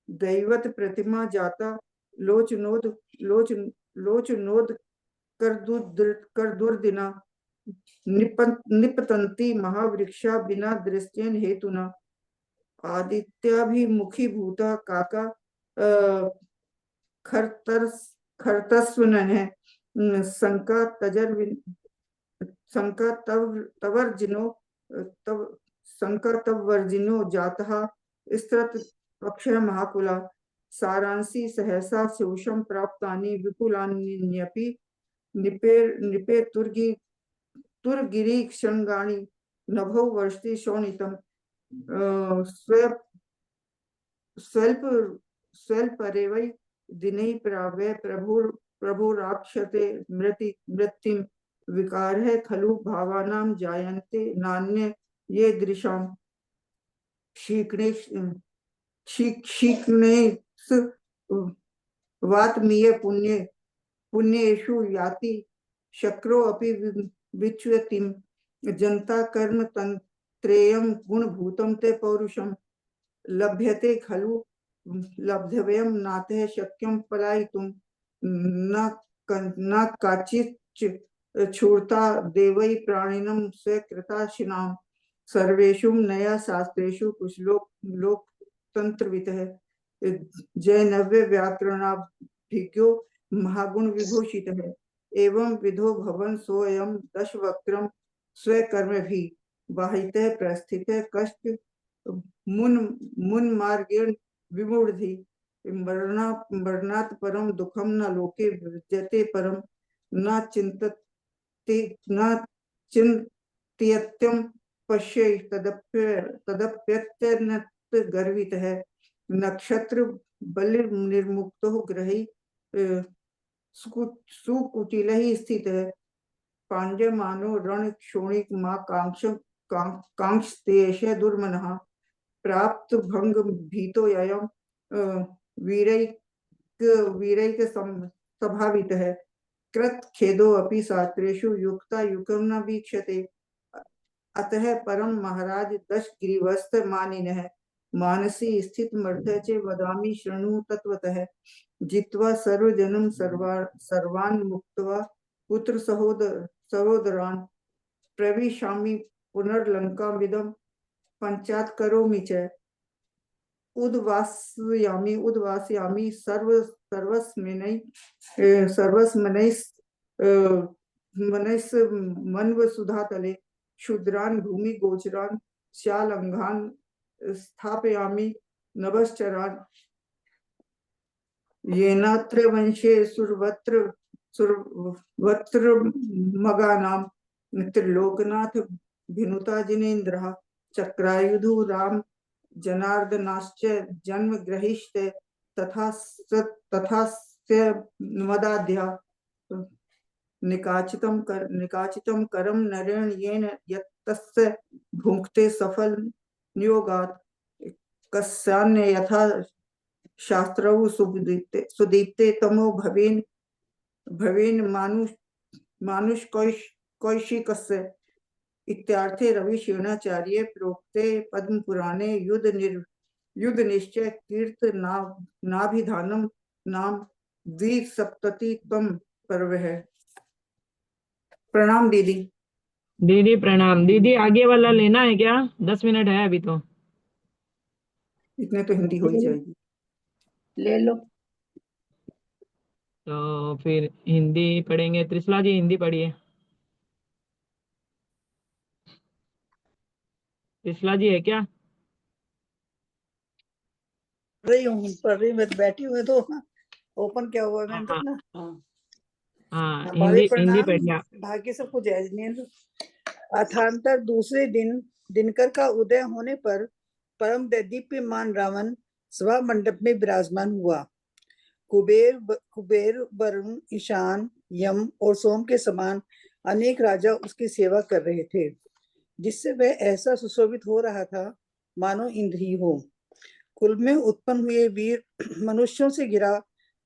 दैवत प्रतिमा जाता लोचनोद कर दुर्दिना निपतंती महावृक्षा बिना दृष्टेन हेतुना आदित्याभिमुखी भूता काका खरतस्वनः संकतवर्जिनो जातः स्त्रत पक्षः महाकुला सारांसी सहसा शोषम प्राप्तानि विपुलान्यपि निपे तुर्गिरी क्षंगाणि नभो वर्षति शोणितम् स्वल्परेवै दिनै प्राव्य प्रभुराक्षते मृत्युं विकारः खलु भावानां जायन्ते नान्य ये दृशां क्षीक्ष्णे वात्मीय पुण्येषु याति शक्रो अपि विच्युतिम जनता कर्म तंत्रेयम गुणभूतम ते पौरुषम लभ्यते खलु लब्धव्यम नाते शक्यम पलायितुम न काचित् छूर्ता देवै प्राणिनं स्वीकृताशिनां सर्वेषु नया शास्त्रेषु कुछ लोक तंत्रवितः जैनव्य व्याकरणाभिज्ञो महागुण विभूषित है एवं विधो भवन सोयम दश वक्रम स्वकर्म भी बाहितः प्रस्थित कष्ट मुन मार्गेण विमूढ़ि मरणात् परम दुखम न लोके विद्यते परम न चिंत्यत्यम पश्य तदप्यत्यनत गर्वित है नक्षत्र बल निर्मुक्तो ग्रही सुकुटिल ही स्थित है पांड्य मानो रण क्षोणिक माँ कांक्षतेश दुर्मनः प्राप्त भंग भीतो ययम वीरैक स्वभावित है कृत खेदो अपि शास्त्रेषु युक्ता युगम न वीक्षते अतः परम महाराज दश गिरिवस्त मानिनः मानसी स्थित मर्थ चे वदामि शृणु तत्वतः जित्वा सर्वजनम सर्वान् मुक्त्वा पुत्र सहोदरान् प्रविशामि पुनर्लंकामिदं पंचात् करोमि च उद्वासयामि सर्वस्मनैस् मन्वसुधातले शूद्रान् भूमि गोचरान् श्यालंघान् स्थापयामि नभश्चरान् येनात्र वंशे सुरवत्र मगानां त्रिलोकनाथ भिनुता जिनेन्द्रः चक्रायुधो राम जनार्दनाश्च जन्म ग्रहिष्टे तथा मदाध्या निकाचितं करम नरेण येन यत्तस्य भुङ्क्ते सफल नियोगात् कस्यान्य यथा शास्त्रौ सुदीप्ते तमो भवेन मानुष कौशिकस्य इत्यार्थे रविशेनाचार्ये प्रोक्ते पद्म पुराणे युद्ध निश्चय कीर्त नाभिधानम नाम द्विसप्ततितम पर्व है। प्रणाम दीदी। दीदी प्रणाम। दीदी आगे वाला लेना है क्या? 10 मिनट है अभी तो। इतने तो हिंदी हो ही जाएगी। ले लो। तो फिर हिंदी पढ़ेंगे। त्रिशला जी हिंदी पढ़िए। त्रिशला जी है क्या? पढ़ रही हूँ बैठी हुई तो ओपन क्या हुआ मैंने तो ना। हाँ हमारे हिंदी प्रणाम पढ़िए। भाग्य सबको जय जिनेन्द्र। अर्थांतर दूसरे दिन दिनकर का उदय होने पर परम दीप्यमान रावण सभा मंडप में विराजमान हुआ। कुबेर वरुण ईशान यम और सोम के समान अनेक राजा उसकी सेवा कर रहे थे, जिससे वह ऐसा सुशोभित हो रहा था मानो इंद्रिय हो। कुल में उत्पन्न हुए वीर मनुष्यों से घिरा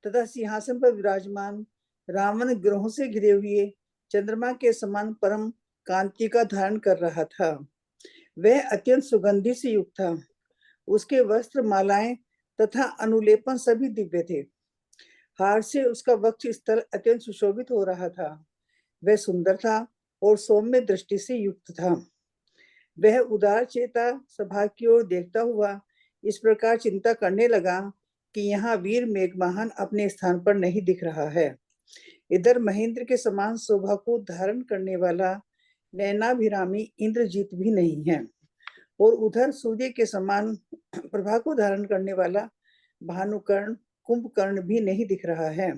तथा सिंहासन पर विराजमान रावण ग्रहों से घिरे हुए चंद्रमा के समान परम कांति का धारण कर रहा था। वह अत्यंत सुगंधि से युक्त था। उसके वस्त्र, मालाएं तथा अनुलेपन सभी दिव्य थे। हार से उसका वक्ष स्थल अत्यंत सुशोभित हो रहा था। वह सुंदर था और सौम्य दृष्टि से युक्त था। वह उदार चेता सभा की ओर देखता हुआ इस प्रकार चिंता करने लगा कि यहाँ वीर मेघवाहन अपने स्थान पर नहीं दिख रहा है। इधर महेंद्र के समान शोभा को धारण करने वाला नैनाभिरामी इंद्रजीत भी नहीं है, और उधर सूर्य के समान प्रभा को धारण करने वाला भानुकर्ण कुंभकर्ण भी नहीं दिख रहा है।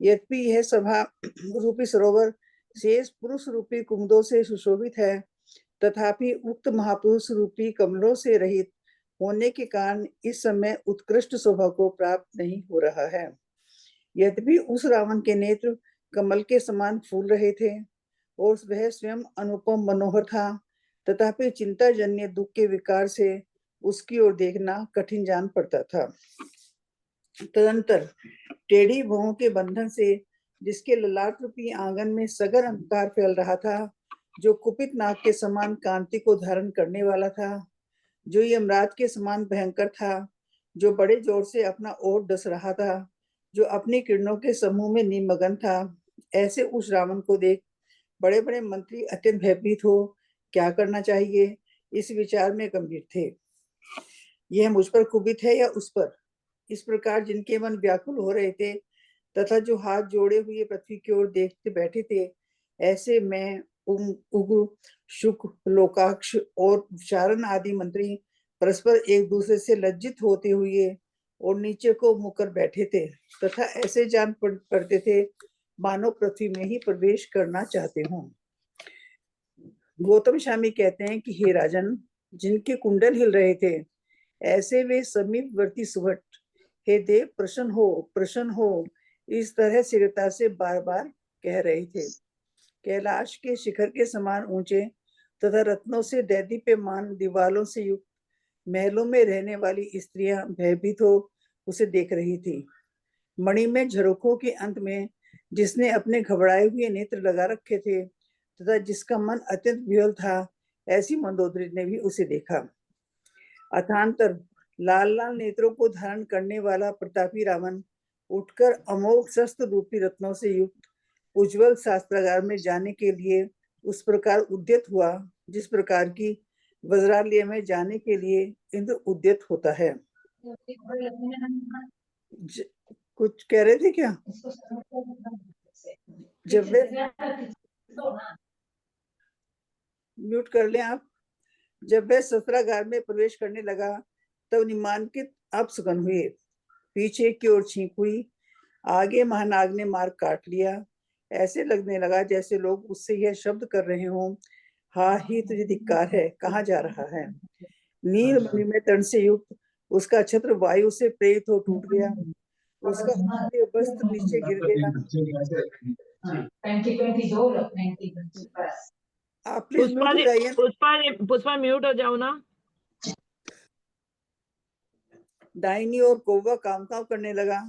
यद्यपि यह सभा रूपी सरोवर शेष पुरुष रूपी कुमुदों से सुशोभित है, तथापि उक्त महापुरुष रूपी कमलों से रहित होने के कारण इस समय उत्कृष्ट शोभा को प्राप्त नहीं हो रहा है। यद्यपि उस रावण के नेत्र कमल के समान फूल रहे थे और वह स्वयं अनुपम मनोहर था, तथापि चिंताजन्य दुख के विकार से उसकी ओर देखना कठिन जान पड़ता था। तदंतर टेढ़ी भौं के बंधन से जिसके ललाट रूपी आंगन में सघन अंधकार फैल रहा था, जो कुपित नाग के समान कांति को धारण करने वाला था, जो यमराज के समान भयंकर था, जो बड़े जोर से अपना ओट डस रहा था, जो अपनी किरणों के समूह में निमग्न था। ऐसे उस रावण को देख बड़े बड़े मंत्री अत्यंत भयभीत हो क्या करना चाहिए इस विचार में गंभीर थे। यह मुझ पर कुपित है या उस पर? इस प्रकार जिनके मन व्याकुल हो रहे थे तथा जो हाथ जोड़े हुए पृथ्वी की ओर देखते बैठे थे, ऐसे मैं, उग्र, शुक, लोकाक्ष और शारण आदि मंत्री परस्पर एक दूसरे से लज्जित होते हुए और नीचे को मुँह कर बैठे थे तथा ऐसे जान पड़ते थे मानो पृथ्वी में ही प्रवेश करना चाहते हों। गौतम स्वामी कहते हैं कि हे राजन, जिनके कुंडल हिल रहे थे, ऐसे वे समीपवर्ती सुभट, हे देव प्रसन्न हो, इस तरह सिरता से बार बार कह रहे थे। कैलाश के शिखर के समान ऊंचे तथा रत्नों से दैदीप्यमान दीवालों से युक्त महलों में रहने वाली स्त्रियां भयभीत हो उसे देख रही थी। मणि में झरोखों के अंत में जिसने अपने घबराए हुए नेत्र लगा रखे थे तथा जिसका मन अत्यंत विह्वल था, ऐसी मंदोदरी ने भी उसे देखा। अथांतर लाल लाल नेत्रों को धारण करने वाला प्रतापी रावण उठकर अमोघ शस्त्र रूपी रत्नों से युक्त उज्जवल शास्त्रागार में जाने के लिए उस प्रकार उद्यत हुआ जिस प्रकार की वज्रालय में जाने के लिए इंद्र उद्यत होता है। कुछ कह रहे थे क्या? जब वे म्यूट कर लें आप। जब वह शस्त्रागार में प्रवेश करने लगा तब निम्नांकित अपशकुन हुए। पीछे की ओर छींक हुई, आगे महानाग ने मार्ग काट लिया। ऐसे लगने लगा जैसे लोग उससे यह शब्द कर रहे हों, हा ही तुझे धिक्कार है, कहाँ जा रहा है। नील मणि में तन से युक्त उसका छत्र वायु से प्रेरित हो टूट गया, उसका उत्तरीय वस्त्र नीचे गिर गया। आप प्लीज म्यूट हो जाइए। पुष्पा म्यूट हो जाओ ना। दाहिनी ओर कौवा कामकाम करने लगा।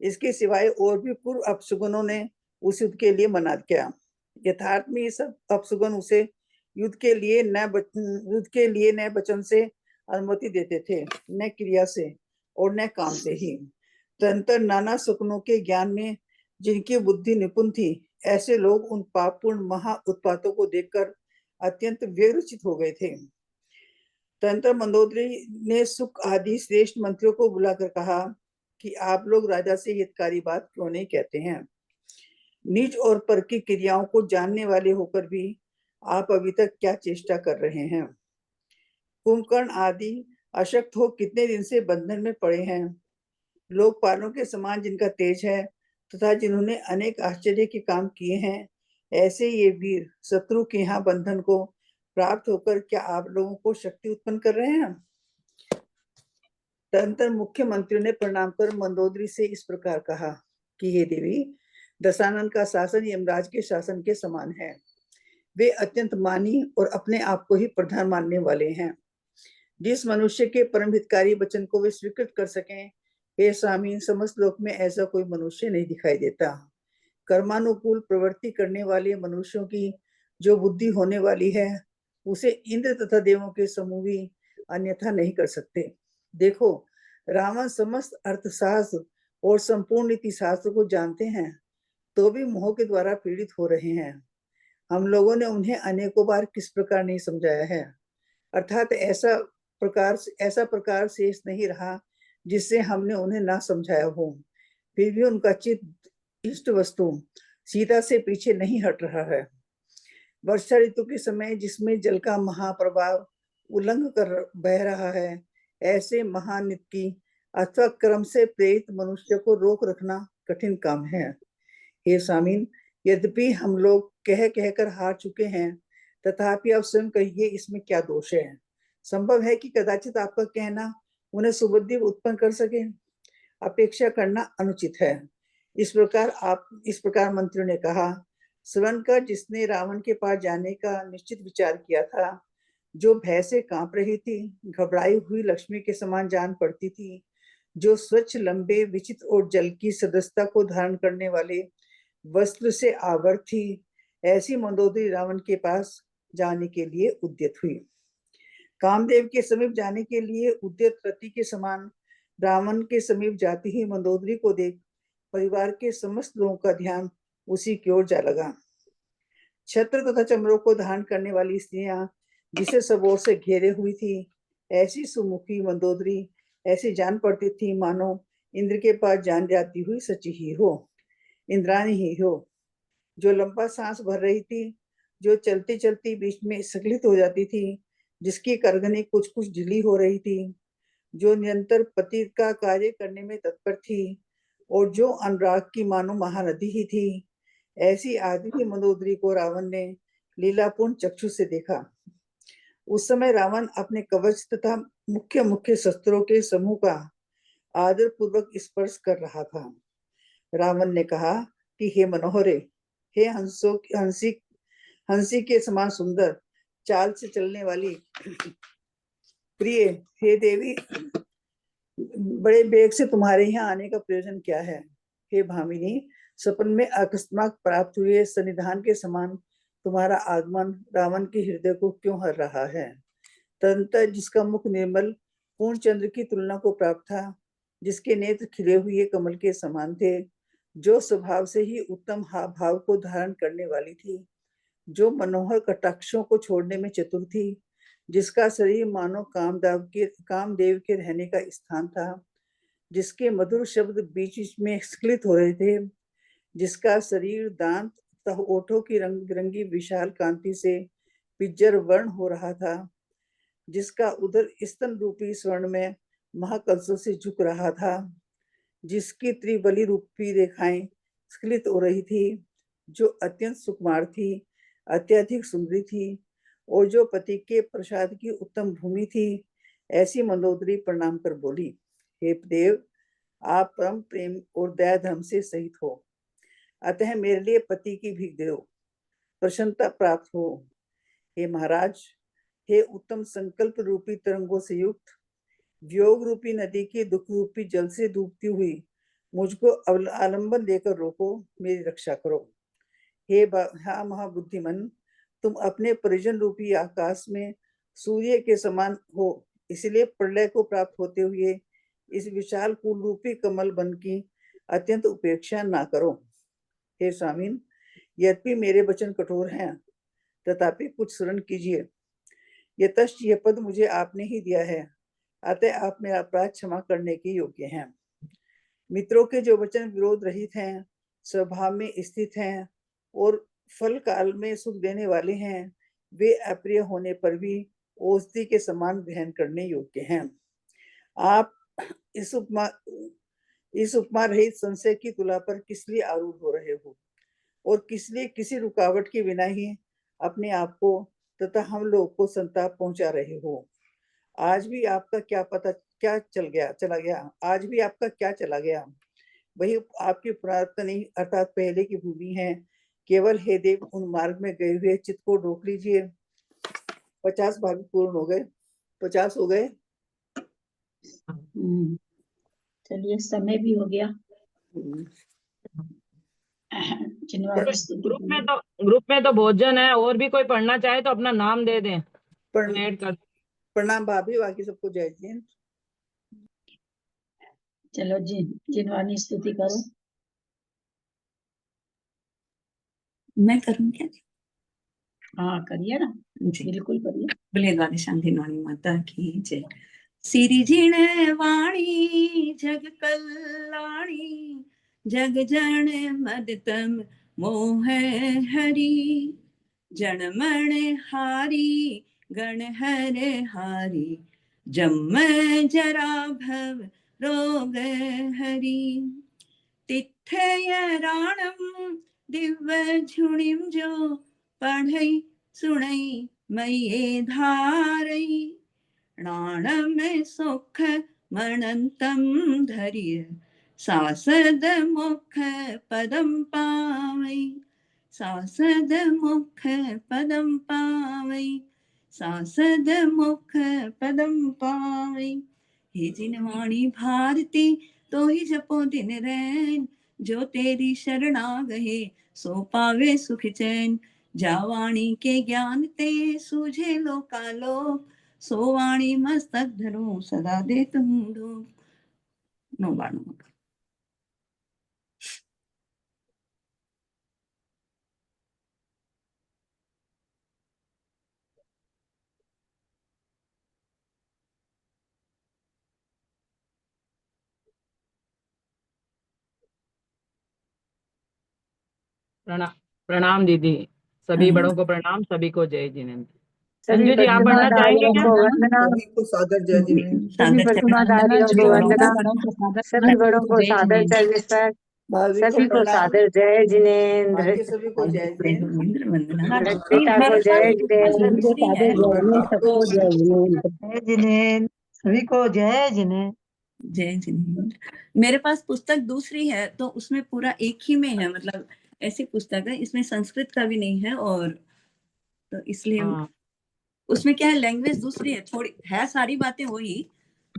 इसके सिवाय और भी पूर्व अपशकुनों ने उस युद्ध के लिए मना किया। यथार्थ में ये सब अपशकुन उसे युद्ध के लिए न वचन से अनुमति देते थे, न क्रिया से और न काम से ही। तंत्र नाना शकुनों के ज्ञान में जिनकी बुद्धि निपुण थी, ऐसे लोग उन पापपूर्ण महा उत्पातों को देखकर अत्यंत व्यग्रचित हो गए थे। तंत्र मंदोदरी ने सुख आदि श्रेष्ठ मंत्रियों को बुलाकर कहा कि आप लोग राजा से हितकारी बात क्यों नहीं कहते हैं? निज और पर की क्रियाओं को जानने वाले होकर भी आप अभी तक क्या चेष्टा कर रहे हैं? कुंभकर्ण आदि अशक्त हो कितने दिन से बंधन में पड़े हैं। लोकपालों के समान जिनका तेज है तथा जिन्होंने अनेक आश्चर्य के काम किए हैं, ऐसे ये वीर शत्रु के यहाँ बंधन को प्राप्त होकर क्या आप लोगों को शक्ति उत्पन्न कर रहे हैं? तदंतर मुख्यमंत्री ने प्रणाम कर मंदोदरी से इस प्रकार कहा कि हे देवी, दशानन का शासन यमराज के शासन के समान है। वे अत्यंत मानी और अपने आप को ही प्रधान मानने वाले हैं। जिस मनुष्य के परम हितकारी वचन को वे स्वीकृत कर सकें, हे स्वामी, समस्त लोक में ऐसा कोई मनुष्य नहीं दिखाई देता। कर्मानुकूल प्रवृत्ति करने वाले मनुष्यों की जो बुद्धि होने वाली है, उसे इंद्र तथा देवों के समूह भी अन्यथा नहीं कर सकते। देखो, रावण समस्त अर्थशास्त्र और संपूर्ण नीति शास्त्र को जानते हैं, तो भी मोह के द्वारा पीड़ित हो रहे हैं। हम लोगों ने उन्हें अनेकों बार किस प्रकार नहीं समझाया है, अर्थात ऐसा प्रकार शेष नहीं रहा जिससे हमने उन्हें ना समझाया हो। फिर भी उनका चित्त इष्ट वस्तु सीता से पीछे नहीं हट रहा है। वर्षा ऋतु के समय जिसमें जल का महाप्रवाह उल्लंघ कर बह रहा है, ऐसे महानित की अथवा क्रम से प्रेरित मनुष्य को रोक रखना कठिन काम है। हे स्वामीन, यद्यपि हम लोग कह कहकर हार चुके हैं, तथापि आप स्वयं कहिए इसमें क्या दोष है। संभव है कि कदाचित आपका कहना उन्हें सुबुद्धि उत्पन्न कर सके। अपेक्षा करना अनुचित है। इस प्रकार मंत्री ने कहा। श्रवण कर जिसने रावण के पास जाने का निश्चित विचार किया था, जो भय से कांप रही थी, घबराई हुई लक्ष्मी के समान जान पड़ती थी, जो स्वच्छ लंबे विचित्र और जल की सदस्यता को धारण करने वाले वस्त्र से आवृत थी। ऐसी मंदोदरी रावण के पास जाने के लिए उद्यत हुई। कामदेव के समीप जाने के लिए उद्यत रति के समान रावण के समीप जाती ही मंदोदरी को देख परिवार के समस्त लोगों का ध्यान उसी की ओर जा लगा। छत्र तथा चमरों को धारण करने वाली स्त्रियां जिसे सब ओर से घेरे हुई थी, ऐसी सुमुखी मंदोदरी ऐसी जान पड़ती थी मानो इंद्र के पास जान जाती हुई सची ही हो, इंद्राणी ही हो। जो लंबा सांस भर रही थी, जो चलती चलती बीच में स्खलित हो जाती थी, जिसकी करगनी कुछ कुछ ढीली हो रही थी, जो निरंतर पति का कार्य करने में तत्पर थी और जो अनुराग की मानो महानदी ही थी, ऐसी आदित्य मंदोदरी को रावण ने लीलापूर्ण चक्षु से देखा। उस समय रावण अपने कवच तथा मुख्य मुख्य शस्त्रों के समूह का आदर पूर्वक स्पर्श कर रहा था। रावण ने कहा कि हे मनोहरे, हे हंसी के समान सुंदर चाल से चलने वाली प्रिय, हे देवी, बड़े बेग से तुम्हारे यहाँ आने का प्रयोजन क्या है? हे भामिनी, सपन में अकस्मात प्राप्त हुए सन्निधान के समान तुम्हारा आगमन रावण के हृदय को क्यों हर रहा है? तदंतर जिसका मुख निर्मल पूर्ण चंद्र की तुलना को प्राप्त था, जिसके नेत्र खिले हुए कमल के समान थे, जो स्वभाव से ही उत्तम भाव को धारण करने वाली थी, जो मनोहर कटाक्षों को छोड़ने में चतुर थी, जिसका शरीर मानो कामदेव के रहने का स्थान था, जिसके मधुर शब्द बीच बीच में स्खलित हो रहे थे, जिसका शरीर दांत तथा ओठों की रंग बिरंगी विशाल कांति से पिज्जर वर्ण हो रहा था, जिसका उदर स्तन रूपी स्वर्ण में महाकलशों से झुक रहा था, जिसकी त्रिबली रूपी रेखाएं स्खलित हो रही थी, जो अत्यंत सुकुमार थी, अत्यधिक सुंदरी थी और जो पति के प्रसाद की उत्तम भूमि थी, ऐसी मंदोदरी प्रणाम कर बोली, हे देव, आप परम प्रेम और दया धर्म से सहित हो, अतः मेरे लिए पति की भीख दो, प्रसन्नता प्राप्त हो। हे महाराज, हे उत्तम संकल्प रूपी तरंगों से युक्त, वियोग रूपी नदी की दुख रूपी जल से डूबती हुई मुझको आलंबन देकर रोको, मेरी रक्षा करो। हे महाबुद्धिमन, तुम अपने परिजन रूपी आकाश में सूर्य के समान हो, इसलिए प्रलय को प्राप्त होते हुए इस विशाल कुल रूपी कमल वन की अत्यंत उपेक्षा ना करो। हे स्वामीन, यद्यपि मेरे वचन कठोर हैं, तथापि कुछ शरण कीजिए। यतश्च यह पद मुझे आपने ही दिया है, अतः आप मेरा अपराध क्षमा करने के योग्य हैं। मित्रों के जो वचन विरोध रहित हैं, स्वभाव में स्थित हैं और फल काल में सुख देने वाले हैं, वे अप्रिय होने पर भी औषधि के समान ग्रहण करने योग्य हैं। आप इस उपमा रहित संशय की तुला पर किस लिए आरूढ़ हो रहे हो और किस लिए किसी रुकावट के बिना ही अपने आप को तथा हम लोग को संताप पहुंचा रहे हो? आज भी आपका क्या चला गया? आज भी आपका क्या चला गया? वही आपकी पुरातनी अर्थात पहले की भूमि है। केवल हे देव, उन मार्ग में गए हुए चित्त को रोक लीजिए। 50 भाग पूर्ण हो गए, 50 हो गए। चलिए, समय भी हो गया। ग्रुप में तो भोजन है, और भी कोई पढ़ना चाहे तो अपना नाम दे दें, ऐड कर। प्रणाम भाभी, बाकी सबको जय हिंद। चलो जी, जिनवानी स्तुति करो। मैं करूं क्या? हाँ करिए ना, बिल्कुल करिए। बोले द्वादशां दिनवाणी माता की जय। सिरिजिण वाणी जग कल्याणी, जग जन मदतम मोह हरि, जनमण हारी गण हर हारी, जम जरा भव रोग हरि, तिथय राणम दिव्य झुणिम जो, पढ़ई सुनई मये धारई, राणम सुख मनंतम धैर्य, सासद मुख पदम पावई, सासद मुख पदम पावई, सासद मुख पदम पावई। हे जिनवाणी भारती तो ही जपो दिन रैन, जो तेरी शरणा गहे सो पावे सुख चैन। जावाणी के ज्ञान ते सूझे लोकालोक सो वाणी मस्तक धरो सदा दे तुम लोग। नो बाणो। प्रणाम प्रणाम दीदी, सभी बड़ों को प्रणाम, सभी को जय जिनेन्द्र। सभी अंजू जी आप पढ़ना चाहेंगे क्या? प्रतिमाधारियों को वंदना। सभी को सादर जय जिनेन्द्र। सभी सादर प्रतिमाधारियों को वंदना। सभी बड़ों को सादर चरण। भाभी सभी को प्रणाम। सादर जय जिनेन्द्र। बाकी सभी को जय जय। वंदना। ललिता को जय जिनेन्द्र। सबको जय जिनेन्द्र। सभी को जय जिनेन्द्र। जय जिनेन्द्र। मेरे पास पुस्तक दूसरी है तो उसमें पूरा एक ही में है, मतलब ऐसी पुस्तक है, इसमें संस्कृत का भी नहीं है, और तो इसलिए हाँ, उसमें क्या है, लैंग्वेज दूसरी है, थोड़ी है, सारी बातें वही,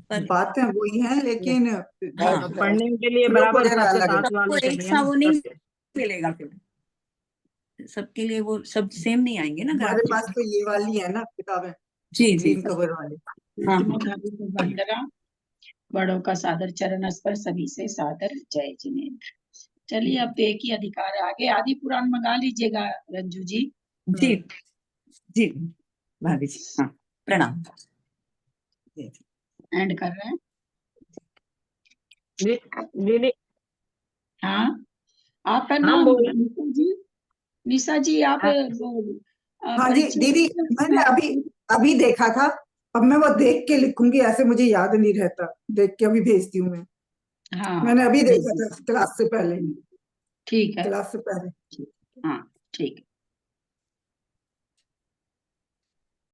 पर बातें वही हैं लेकिन हाँ, पढ़ने के लिए श्लोक बराबर वगैरह सबके अलग है। साथ सबको वाले एक चाहिए सा ना वो नहीं सबके। मिलेगा, फिर सबके लिए वो सब सेम नहीं आएंगे ना हमारे ग्रामर। पास तो ये वाली है ना किताबें, जी जी ग्रीन कवर वाली। हाँ भाभी को वंदना, बड़ों का सादर चरण स्पर्श, सभी से सादर जय जिनेन्द्र। चलिए अब तो एक ही अधिकार है, आगे आदि पुराण मंगा लीजिएगा रंजू जी। जी जी भाभी जी, हाँ प्रणाम। एंड कर रहे हैं। दीदी हाँ आपका हम नाम बोल निशा जी आप हाँ। हाँ जी दीदी, मैंने अभी देखा था, अब मैं वो देख के लिखूंगी, ऐसे मुझे याद नहीं रहता, देख के अभी भेजती हूँ मैं। हाँ मैंने अभी देखा था क्लास से पहले, ठीक है, क्लास से पहले। हाँ ठीक है।